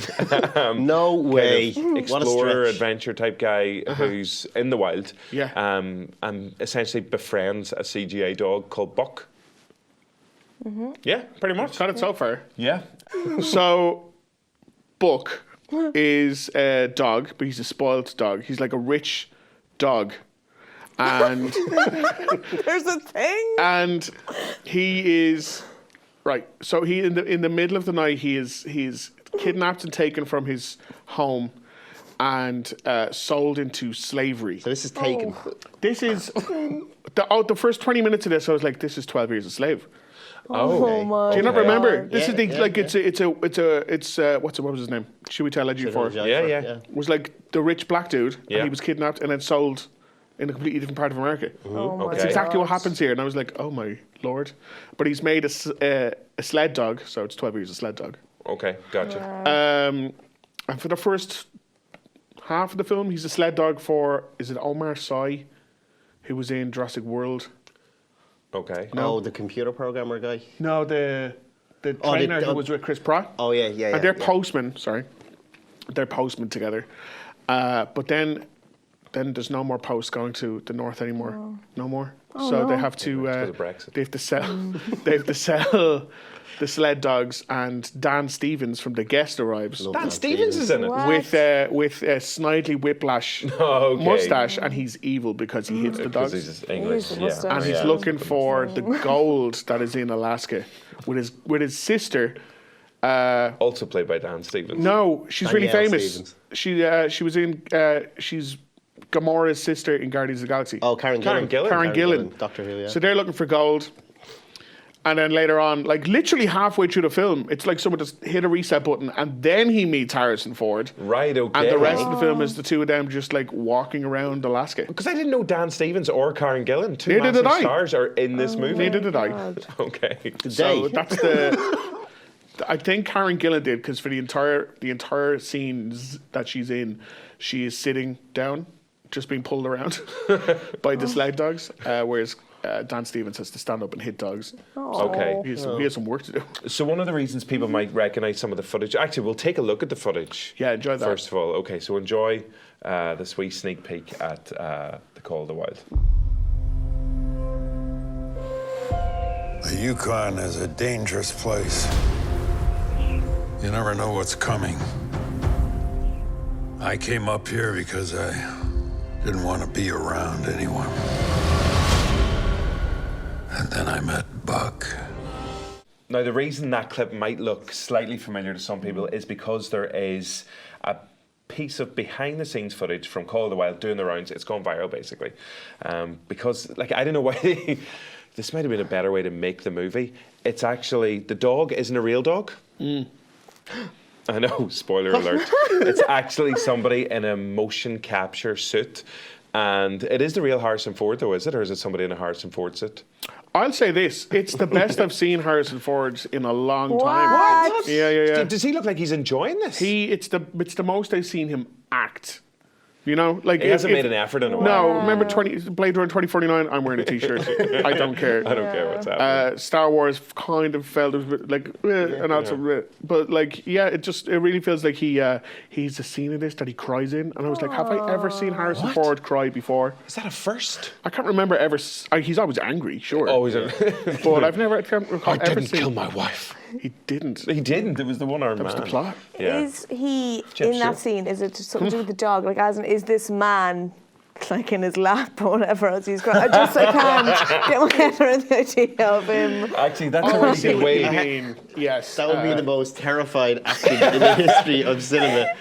no way. Explorer, adventure type guy who's in the wild. Yeah. And essentially befriends a CGI dog called Buck. Mm-hmm. Yeah, pretty much. Got it so far. Yeah. So... Buck is a dog, but he's a spoiled dog. He's like a rich dog. And there's a thing. And he is right. So he in the middle of the night he's kidnapped and taken from his home and sold into slavery. So this is Taken. This is the first 20 minutes of this I was like, this is 12 Years a Slave. Oh, my Do you not God. remember? This Yeah, is the yeah, like yeah. it's what was his name? Should we tell Legend for? Yeah. It was like the rich black dude, Yeah. and he was kidnapped and then sold in a completely different part of America. Oh my Okay. That's exactly what God. happens here, and I was like, oh my lord! But he's made a sled dog, so it's 12 years a sled dog. Okay, gotcha. And for the first half of the film, he's a sled dog for is it Omar Sy, who was in Jurassic World? Okay. Oh, the computer programmer guy. No, the Oh, trainer who was with Chris Pratt. Oh yeah, yeah. And they're yeah. postmen, sorry. They're postmen together. But then there's no more posts going to the north anymore. No more. So they have to It's 'cause of Brexit. they have to sell they have to sell the sled dogs, and Dan Stevens from The Guest arrives Love Dan Dan Stevens is in it. What? with a Snidely Whiplash Okay. mustache, and he's evil because he hits the Because dogs. he's English. He's the Yeah. mustache. And he's Yeah. looking for the gold that is in Alaska with his sister. Also played by Dan Stevens. No, she's really Danielle famous. Stevens. She was in she's Gamora's sister in Guardians of the Galaxy. Oh, Karen Gillan. Karen Gillan. Doctor Who, yeah. So they're looking for gold. And then later on, like literally halfway through the film, it's like someone just hit a reset button, and then he meets Harrison Ford. Right, okay. And the rest of the film is the two of them just like walking around Alaska. Because I didn't know Dan Stevens or Karen Gillan, two Neither did massive I. stars, are in this movie. Neither did I. Okay. So They? that's the. I think Karen Gillan did, because for the entire scenes that she's in, she is sitting down, just being pulled around by the sled dogs, whereas Dan Stevens has to stand up and hit dogs. Okay. He has some work to do. So one of the reasons people might recognise some of the footage, actually, we'll take a look at the footage. Yeah, enjoy that. First of all, okay, so enjoy this wee sneak peek at the Call of the Wild. The Yukon is a dangerous place. You never know what's coming. I came up here because I didn't want to be around anyone. And then I met Buck. Now, the reason that clip might look slightly familiar to some people is because there is a piece of behind-the-scenes footage from Call of the Wild doing the rounds. It's gone viral, basically. Because, like, I don't know why... This might have been a better way to make the movie. It's actually... The dog isn't a real dog. I know, spoiler alert. It's actually somebody in a motion capture suit. And it is the real Harrison Ford, though, is it? Or is it somebody in a Harrison Ford suit? I'll say this: it's the best I've seen Harrison Ford in a long time. What? Yeah. Does he look like he's enjoying this? It's the most I've seen him act. You know, like He hasn't made an effort in a while. No, remember Blade Runner 2049? I'm wearing a T-shirt. I don't care. I don't care what's happening. Star Wars kind of felt it was a bit like, and also, but like, yeah, it really feels like he's a scene in this that he cries in, and I was like, have I ever seen Harrison Ford cry before? Is that a first? I can't remember ever. He's always angry, sure. Oh, he's a... But I can't recall I ever didn't seen. kill my wife. He didn't. He didn't. It was the one-armed man. That was the plot. Yeah. Is he Jeb in that Stuart. scene? Is it just something to do with the dog? Like, as in, is this man like in his lap or whatever else he's got? I can't get my head around the idea of him. Actually, that's a really good way. Yes. That would be the most terrified acting in the history of cinema.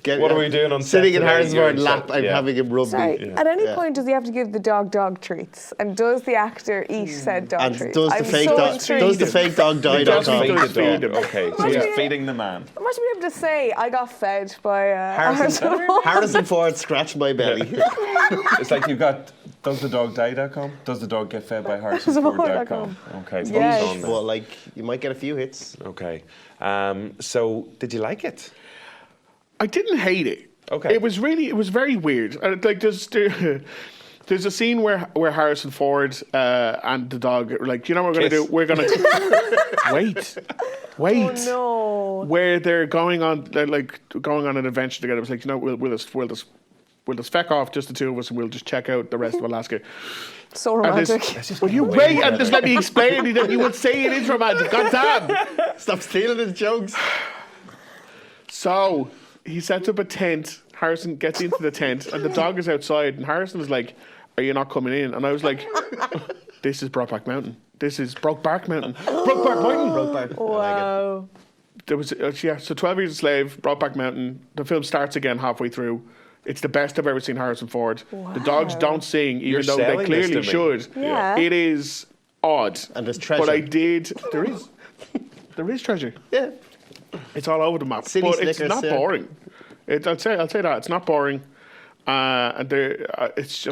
What are we doing on set sitting in today? Harrison You're Ford's in lap set, and yeah. having him rub Sorry, me. at any point does he have to give the dog treats? And does the actor eat said dog And treats? does the I'm fake so dog? intrigued. Does the fake dog die? does Tom? feed Feed the Feed dog. him. Okay, so Yeah. he's feeding the man. I must be able to say I got fed by Harrison, Harrison Ford scratched my belly. It's like you've got doesthedogdie.com, does the dog get fed by harrisonford.com? Okay, focus Yes. on that. Well, like, you might get a few hits. Okay. So, did you like it? I didn't hate it. Okay. It was very weird. Like there's a scene where Harrison Ford and the dog are like, you know what we're Kiss. going to do? We're going to wait. Oh no. Where they're going on an adventure together. It's like, you know, we'll just feck off, just the two of us, and we'll just check out the rest of Alaska. So And this- romantic. Will you wait and just let me explain? That you would say it is romantic. God damn. Stop stealing his jokes. So he sets up a tent. Harrison gets into the tent, and the dog is outside. And Harrison is like, "Are you not coming in?" And I was like, "This is Brokeback Mountain. This is Brokeback Mountain. Brokeback Mountain." Brokeback. Wow. There was so 12 Years a Slave, Brokeback Mountain. The film starts again halfway through. It's the best I've ever seen Harrison Ford. The dogs don't sing, even You're though they selling this clearly to me. should. Yeah. It is odd. And there's treasure. But there is treasure. Yeah. It's all over the map. City but it's Slickers, not yeah. boring. I'll say that. It's not boring. And it's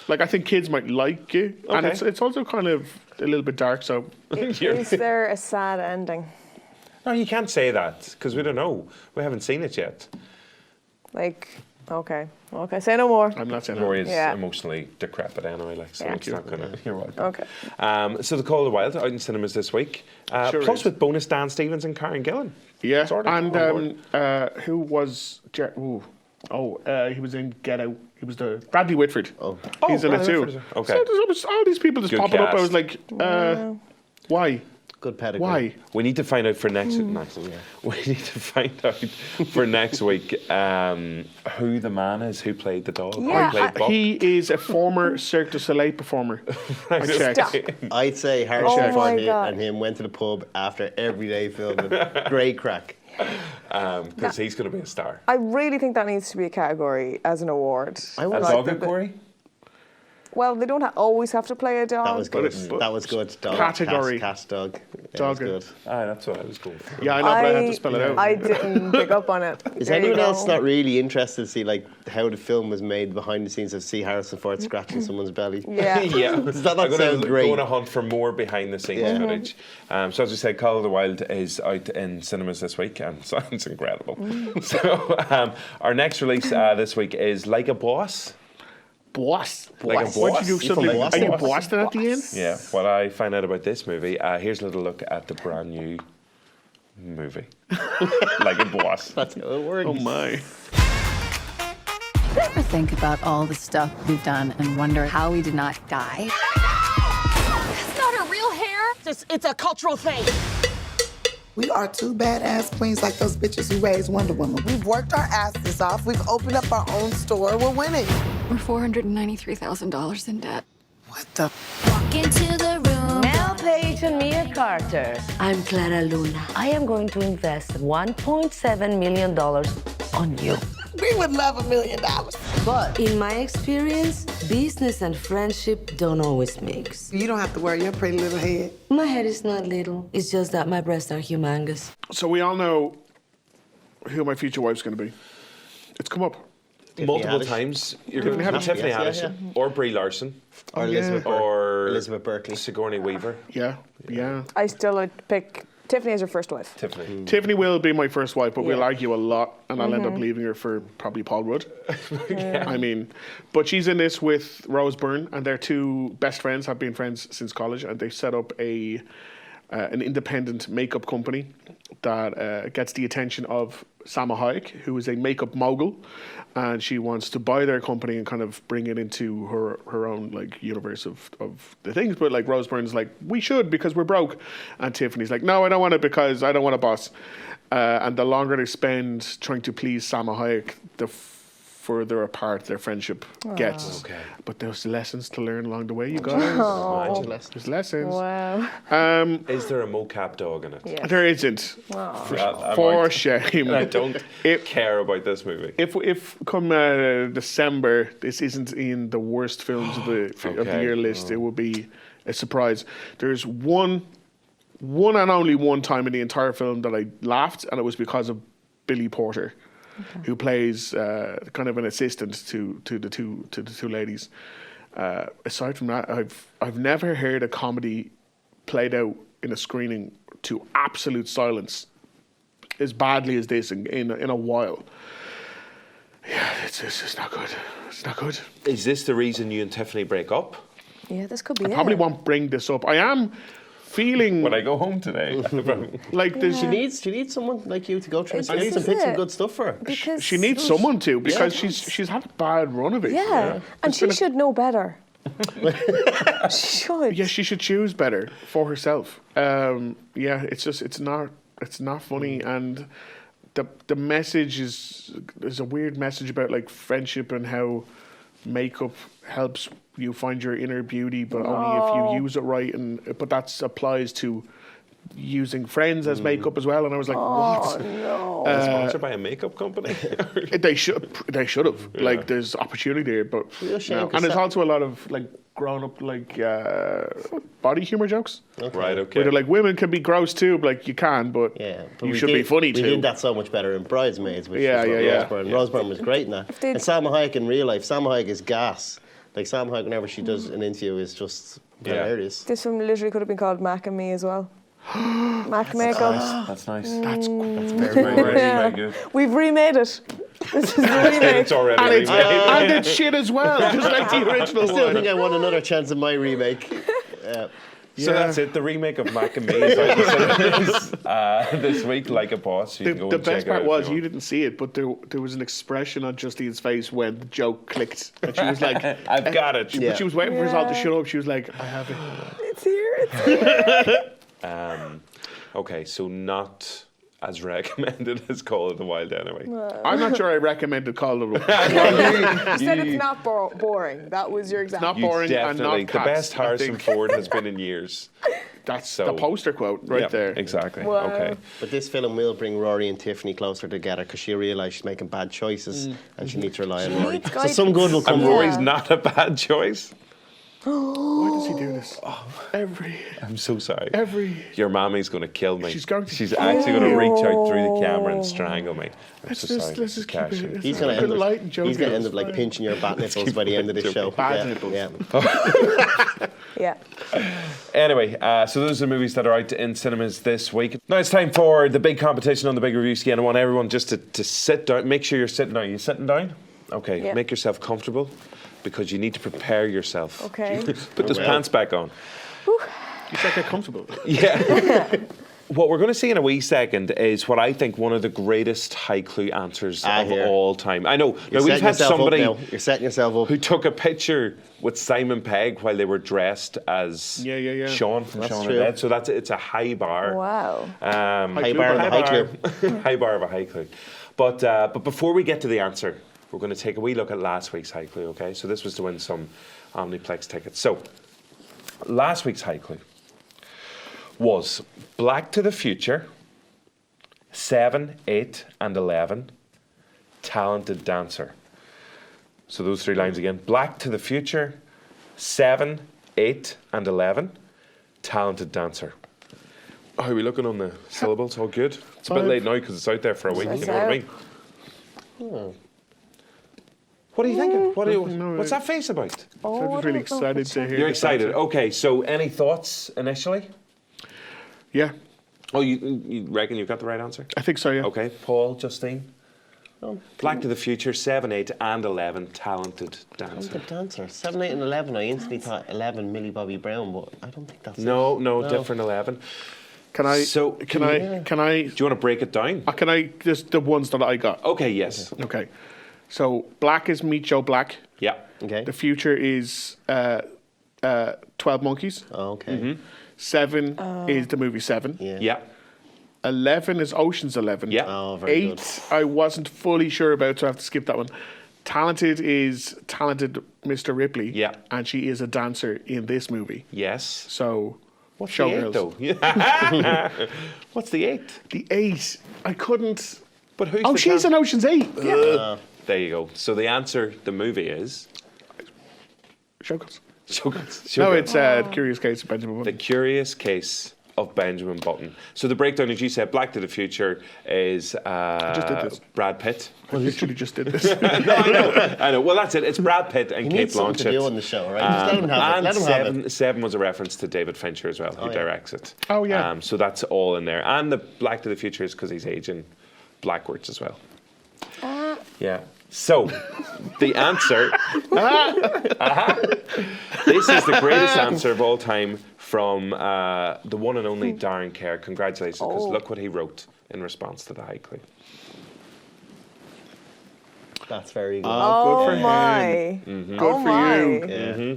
like, I think kids might like it. And it's also kind of a little bit dark, so... Is there a sad ending? No, you can't say that because we don't know. We haven't seen it yet. Like, okay, say no more. I'm not saying Rory is Yeah. emotionally decrepit anyway, like, so it's not gonna. You're welcome. Okay. So The Call of the Wild out in cinemas this week. Sure Plus is. with bonus Dan Stevens and Karen Gillan. Yeah, Sort of on and who was... he was in Get Out. He was the Bradley Whitford. He's in it Bradley too. Whitford. Okay. So there's all these people just Good popping up. I cast. was like, why? Good pedigree. Why? We need to find out for next week. We need to find out for next week who the man is who played the dog. Yeah, who played Buck. He is a former Cirque du Soleil performer. I checked. Stop. I'd say Harry Oh Sheffield my God. and him went to the pub after every day filming. Great crack. Because he's going to be a star. I really think that needs to be a category as an award. I A would dog like and Corey? Well, they don't always have to play a dog. That was good. But That was good. Dog, category. Cat, dog. Yeah, Dog that was and- good. That's what I was going for. Yeah, I know, but I had to spell it out. I didn't pick up on it. Is There you anyone go. else not really interested to see like how the film was made behind the scenes of see Harrison Ford scratching someone's belly? Yeah. Yeah, Does that not I'm gonna sound great? Go on a hunt for more behind the scenes Yeah. footage. So as we said, Call of the Wild is out in cinemas this week and sounds incredible. So our next release this week is Like a Boss. Boss. Like a What boss. did you do? You from Suddenly, Boss? are you Boston at the end? Yeah, what I find out about this movie, here's a little look at the brand new movie. Like a Boss. That's how it works. Oh my. Ever think about all the stuff we've done and wonder how we did not die? That's not her real hair. It's a cultural thing. We are two badass queens like those bitches who raised Wonder Woman. We've worked our asses off. We've opened up our own store. We're winning. We're $493,000 in debt. What the? Walk into the room. Mel Page and Mia Carter. I'm Clara Luna. I am going to invest $1.7 million on you. We would love $1 million. But in my experience, business and friendship don't always mix. You don't have to worry your pretty little head. My head is not little. It's just that my breasts are humongous. So we all know who my future wife's going to be. It's come up. Multiple Haddish. times. You're going to Tiffany have Haddish. Tiffany Yes, Haddish yeah. or Brie Larson Or Elizabeth Berkley. or Elizabeth Berkley. Sigourney Weaver. Yeah. I still would pick Tiffany as her first wife. Tiffany. Tiffany will be my first wife, but we'll Yeah. argue a lot, and I'll end up leaving her for probably Paul Rudd. I mean, but she's in this with Rose Byrne, and they're two best friends, have been friends since college, and they've set up an independent makeup company that gets the attention of Salma Hayek, who is a makeup mogul, and she wants to buy their company and kind of bring it into her own like universe of the things. But like Rose Byrne's like, we should because we're broke, and Tiffany's like, no, I don't want it because I don't want a boss. And the longer they spend trying to please Salma Hayek, the further apart their friendship gets. Okay. But there's lessons to learn along the way, you guys. There's lessons. Wow. Is there a mocap dog in it? Yeah. There isn't. I'm For out. shame. I don't care about this movie. If come December, this isn't in the worst films of the year list, it will be a surprise. There's one and only one time in the entire film that I laughed, and it was because of Billy Porter, who plays kind of an assistant to the two ladies. Aside from that, I've never heard a comedy played out in a screening to absolute silence as badly as this in a while. Yeah, it's just not good. It's not good. Is this the reason you and Tiffany break up? Yeah, this could be I it. probably won't bring this up. I am feeling When I go home today. like there's She needs someone like you to go through. She This needs is to pick some it. good stuff for her. Because she needs someone to because she's had a bad run of it. Yeah, and It's she been a- should know better. She should. Yeah, she should choose better for herself. Yeah, it's not funny, and the message is a weird message about like friendship and how makeup helps you find your inner beauty, but only if you use it right. But that applies to using friends as makeup as well, and I was like, what? No. Sponsored by a makeup company. They should have. Like, there's opportunity there, but Real shame, no. 'cause And there's that- also a lot of like grown up like body humor jokes. Right. Okay. Where they're like, women can be gross too, but like you can, but Yeah, but you we should be did- funny we too. did that so much better in Bridesmaids, which Yeah, was yeah, yeah. Roseburn. Roseburn was great in that. they'd- And Salma Hayek in real life, Salma Hayek is gas. Like Salma Hayek, whenever she does an interview, is just hilarious. This film literally could have been called Mac and Me as well. Mac makeup. That's nice. That's Yeah. very good. We've remade it. This is the remake. It's already and it's, remade. and it's shit as well, just like the original I still one. think I want another chance in my remake. So that's it. The remake of Mac and Me is out in cinemas, this week, like a boss. You can go The and check best it part out if was you you want. didn't see it, but there was an expression on Justine's face when the joke clicked, and she was like, I've got it. But she was waiting for us all to shut up. She was like, I have it. It's here. It's here. Okay, so not as recommended as Call of the Wild anyway. I'm not sure I recommended Call of the You said it's not boring. That was your example. Not boring and Definitely. not The cats, best I Harrison think. Ford has been in years. That's So- the poster quote right Yeah, there. Exactly. Wow. Okay. But this film will bring Rory and Tiffany closer together because she'll realise she's making bad choices and she needs to rely on Rory. needs So some good will come And from Rory's Yeah. not a bad choice. Why does he do this? Every. I'm so sorry. Your mommy's going to kill me. She's going to She's actually going to reach out through the camera and strangle me. I'm Let's so sorry. just keep Cashin. it. He's going Put a to light and joke he's going to it, end up it's like fine. pinching your bat nipples by the end of this show. Bad yeah, nipples. yeah. Yeah. Anyway, so those are the movies that are out in cinemas this week. Now it's time for the big competition on the Big Reviewski, and I want everyone just to sit down. Make sure you're sitting down. You sitting down? Okay. Yeah. Make yourself comfortable because you need to prepare yourself. Okay. Put those pants back on. You said get comfortable. Yeah. What we're going to see in a wee second is what I think one of the greatest high clue answers of here. all time. I know. You're Now, we've setting had yourself up somebody now. You're setting yourself up. who took a picture with Simon Pegg while they were dressed as Yeah. Sean from That's Shaun true. of the Dead. So it's a high bar. Wow. High bar of the high clue. High bar of a high clue. But before we get to the answer, we're going to take a wee look at last week's high clue, okay? So this was to win some Omniplex tickets. So, last week's high clue was Black to the Future, 7, 8 and 11, talented dancer. So those three lines again. Black to the Future, 7, 8 and 11, talented dancer. How are we looking on the syllables? All good? It's a bit 5. late now because it's out there for a week, you It's know what I out. mean? What are you thinking? No, What's that face about? I'm just really excited to hear. You're this excited. answer. Okay, so any thoughts initially? Yeah, Oh, you reckon you got the right answer? I think so. Yeah. Okay, Paul, Justine. Black to the Future, 7, 8 and 11, talented dancer. The dancer. 7, 8 and 11. I instantly thought 11 Millie Bobby Brown, but I don't think that's No, it. different 11. Can I? So, Can I? Do you want to break it down? Can I? Just the ones that I got. Okay, yes. Okay. So Black is Meet Joe Black. Yeah. Okay. The Future is 12 Monkeys. Oh, okay. 7 is the movie 7. Yeah. Yeah. 11 is Ocean's 11. Yeah. Oh, very 8 good. I wasn't fully sure about, so I have to skip that one. Talented is Talented Mr. Ripley. Yeah. And she is a dancer in this movie. Yes. So, What's the 8 Showgirls. though? What's the 8? The 8, I couldn't. But who's Oh, the she's in Ocean's 8. There you go. So the answer, the movie is Showgirls. Showgirls. No, it's Curious Case of Benjamin The Button. Curious Case of Benjamin Button. So the breakdown, as you said, Black to the Future is just did this. Brad Pitt. I literally just did this. I know. Well, that's it. It's Brad Pitt and You Kate need something to Blanchett. do on the show, right? Just let him have it. And Let him have it. seven was a reference to David Fincher as well, who yeah. directs it. Oh, yeah. So that's all in there. And the Black to the Future is because he's aging backwards as well. Yeah. So, the answer. This is the greatest answer of all time from the one and only Darren Kerr. Congratulations, because look what he wrote in response to the high clue. That's very good. Good for my. him. Good Oh for my. you. Yeah.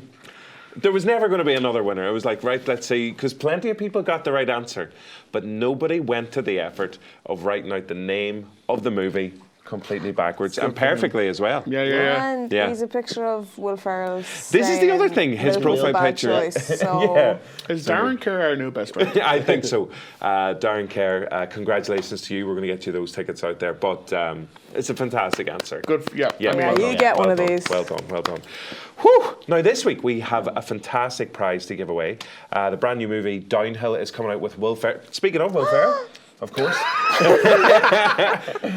There was never going to be another winner. It was like, right, let's see, because plenty of people got the right answer, but nobody went to the effort of writing out the name of the movie completely backwards and perfectly as well. And Yeah. he's a picture of Will Ferrell. This is the other thing, his Milk was a profile bad picture. choice, so Is Darren Kerr our new best friend? I think so. Darren Kerr, congratulations to you. We're going to get you those tickets out there. But it's a fantastic answer. Good. Yeah. Yeah, well you done. get one Well of done. these. Well done. Well done. Whew. Now, this week we have a fantastic prize to give away. The brand new movie Downhill is coming out with Will Ferrell. Speaking of Will Ferrell, of course.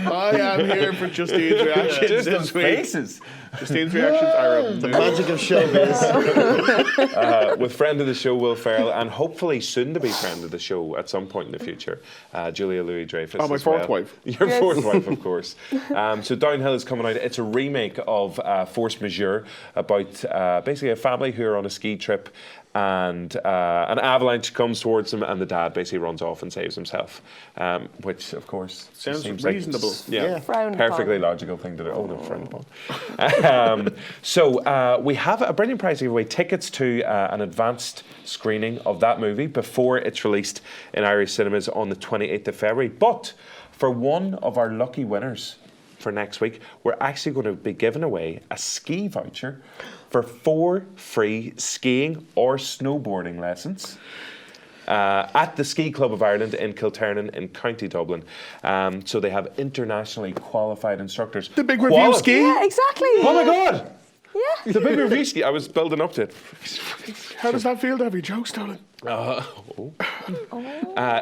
I am here for Justine's reactions Just this those week. faces. Justine's reactions are The magic of showbiz. With friend of the show, Will Ferrell, and hopefully soon to be friend of the show at some point in the future, Julia Louis-Dreyfus. Oh, my as fourth well. wife. Your Yes. fourth wife, of course. So Downhill is coming out. It's a remake of Force Majeure about basically a family who are on a ski trip, and an avalanche comes towards them, and the dad basically runs off and saves himself, which of course Sounds seems reasonable. Like, Frowned perfectly upon. logical thing to do. Oh no, frowned upon. So we have a brilliant prize to give away: tickets to an advanced screening of that movie before it's released in Irish cinemas on the 28th of February. But for one of our lucky winners for next week, we're actually going to be giving away a ski voucher for 4 free skiing or snowboarding lessons at the Ski Club of Ireland in Kilternan in County Dublin. So they have internationally qualified instructors. The Big Reviewski. yeah, exactly. Oh my God! Yeah. The Big Reviewski. I was building up to it. How does that feel to have your joke stolen?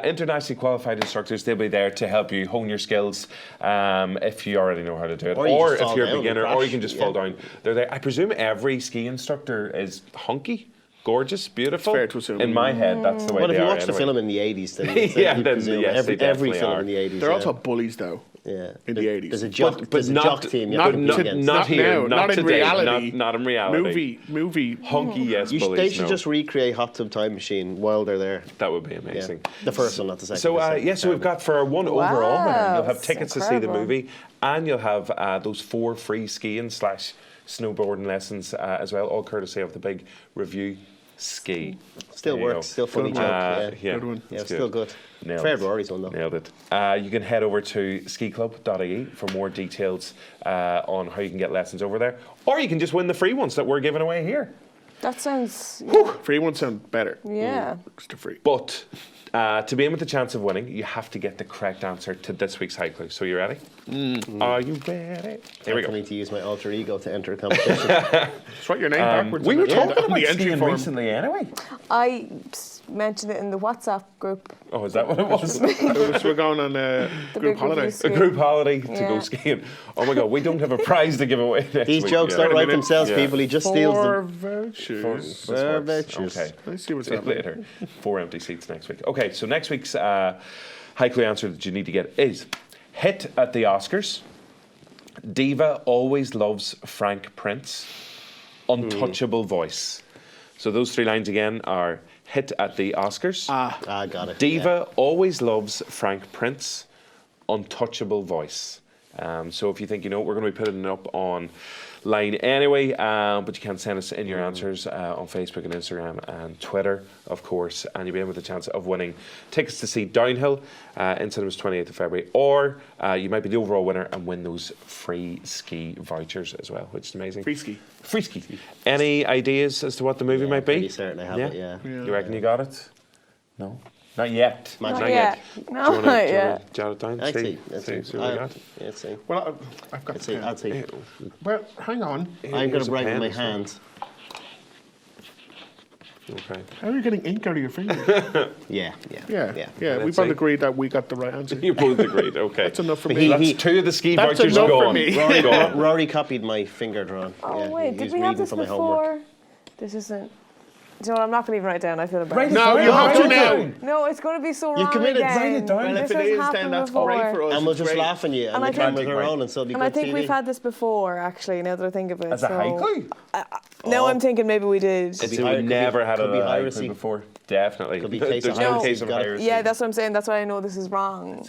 Internationally qualified instructors, they'll be there to help you hone your skills if you already know how to do it, Or you or just if fall you're down a and beginner, or crash. you can just fall down. They're there. I presume every ski instructor is hunky, gorgeous, beautiful. Fair to assume. In my head, that's the way Well, they if you are watch the anyway. film in the 80s, then Yeah, you then presume yes, they every definitely film are. in the 80s. They're yeah. also bullies, though. Yeah. In the 80s. There's a jock, But there's a not- jock team. You not- have to Not, beat against. not here, now, not not in today, reality. not in reality. Movie. Hunky, yes, You should, bullies, they should no. just recreate Hot Tub Time Machine while they're there. That would be Yeah. amazing. The first one, not the second. So the second. so we've got for our one overall winner, you'll have that's tickets to see the incredible. movie, and you'll have those 4 free skiing / snowboarding lessons as well, all courtesy of the Big Review Ski. Still There you works. go. Still funny joke. Yeah, Good one. Yeah, it's still good. Nailed Fair it. Rory's one though. Nailed it. You can head over to skiclub.ie for more details on how you can get lessons over there, or you can just win the free ones that we're giving away here. That sounds. Free ones sound better. Yeah. Extra free. But to be in with the chance of winning, you have to get the correct answer to this week's high clue. So you ready? Are you ready? Here we I go. need to use my alter ego to enter a competition. Just write your name backwards. We on were the- talking on about the entry skiing form. recently anyway. I mentioned it in the WhatsApp group. Oh, is that what it was? So we're going on a group Big holiday. Reviewski. A group holiday to Yeah. go skiing. Oh my God, we don't have a prize to give away next These week. jokes Yeah. don't write minute. themselves, Yeah. people. He just steals 4 them. vouchers. Fair vouchers. Okay. Let's see what's See you happening. later. 4 empty seats next week. Okay, so next week's high clue answer that you need to get is: hit at the Oscars. Diva always loves Frank Prince. Untouchable voice. So those 3 lines again are: hit at the Oscars. Ah, got it. Diva always loves Frank Prince. Untouchable voice. So if you think you know, we're going to be putting it up online anyway, but you can send us in your answers on Facebook and Instagram and Twitter, of course, and you'll be in with a chance of winning tickets to see Downhill in cinemas 28th of February, or you might be the overall winner and win those free ski vouchers as well, which is amazing. Free ski. Free ski. Any ideas as to what the movie might be? Pretty certain I have it, yeah. You reckon you got it? No? Not yet. Not Not yet. yet. No, Do you not want yet. to jot it down? Let's see. See what we got. Yeah, let's see. Well, I've got Let's see. I'll see. Well, hang on. I'm going Here's to a write with pen my as well. hands. Okay. How are you getting ink out of your fingers? Yeah. Yeah. We Let's both see. agreed that we got the right answer. You both agreed. Okay. That's enough for He- me. That's 2 of the ski That's vouchers enough for gone. me. Rory, Gone. Rory copied my finger drawing. Oh Yeah, wait, he did was we have reading this from my homework. before? This isn't. Do you know what? I'm not going to even write it down. I feel embarrassed. No, you have to now. No, it's going to be so wrong You've committed. again. Write it down. Well, if This it has is, then happened that's before. great for us. And we'll It's just great. laugh on you, And and I the think- cameras are on, and so it'll be And good I think TV. we've had this before, actually, now that I think of it. As a high clue? No, I'm thinking maybe we did. So be we could be- never had could a be high piracy. clue before. Definitely. Could be case There's of no piracy. case of Got it. piracy. Yeah, that's what I'm saying. That's why I know this is wrong.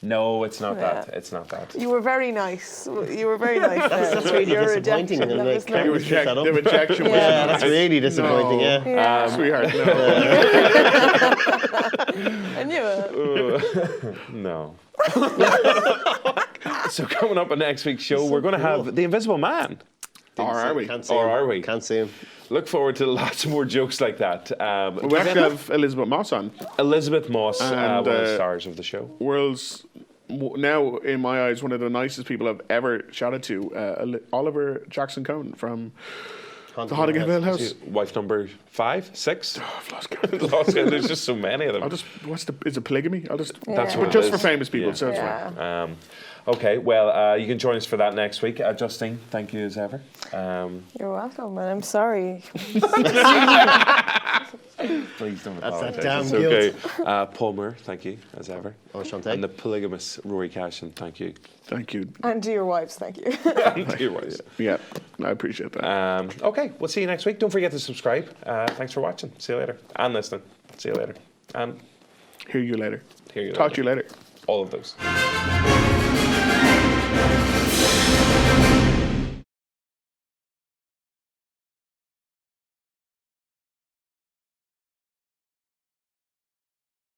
No, it's not Yeah. that. It's not that. You were very nice. You were very nice. That's really Your disappointing. rejection And of the this camera note. was picked that up. The rejection was Yeah. That's really disappointing, No. yeah. Sweetheart, no. I knew it. No. So coming up on next week's show, we're going to have The Invisible Man. Or are we? Can't see Or him. are we? Can't see him. Look forward to lots more jokes like that. We actually have Elizabeth Moss on. Elizabeth Moss, And, one of the stars of the show. World's now, in my eyes, one of the nicest people I've ever chatted to. Oliver Jackson Cohen from The Haunting of Hill House. Wife number 5, 6. Oh, I've lost count. Lost count. There's just so many of them. Is it polygamy? That's Yeah. what it Just is. for famous people, Yeah. so it's Yeah. fine. Okay, well, you can join us for that next week. Justine, thank you as ever. You're welcome, and I'm sorry. Please don't That's apologise. that damn It's guilt. okay. Paul Moore, thank you as ever. Oh, Shantae. And the polygamous Rory Cashin, thank you. Thank you. And to your wives, thank you. Thank you, Rory. Yeah, I appreciate that. Okay, we'll see you next week. Don't forget to subscribe. Thanks for watching. See you later. And listening. See you later. And Hear you later. hear you Talk later. to you later. All of those.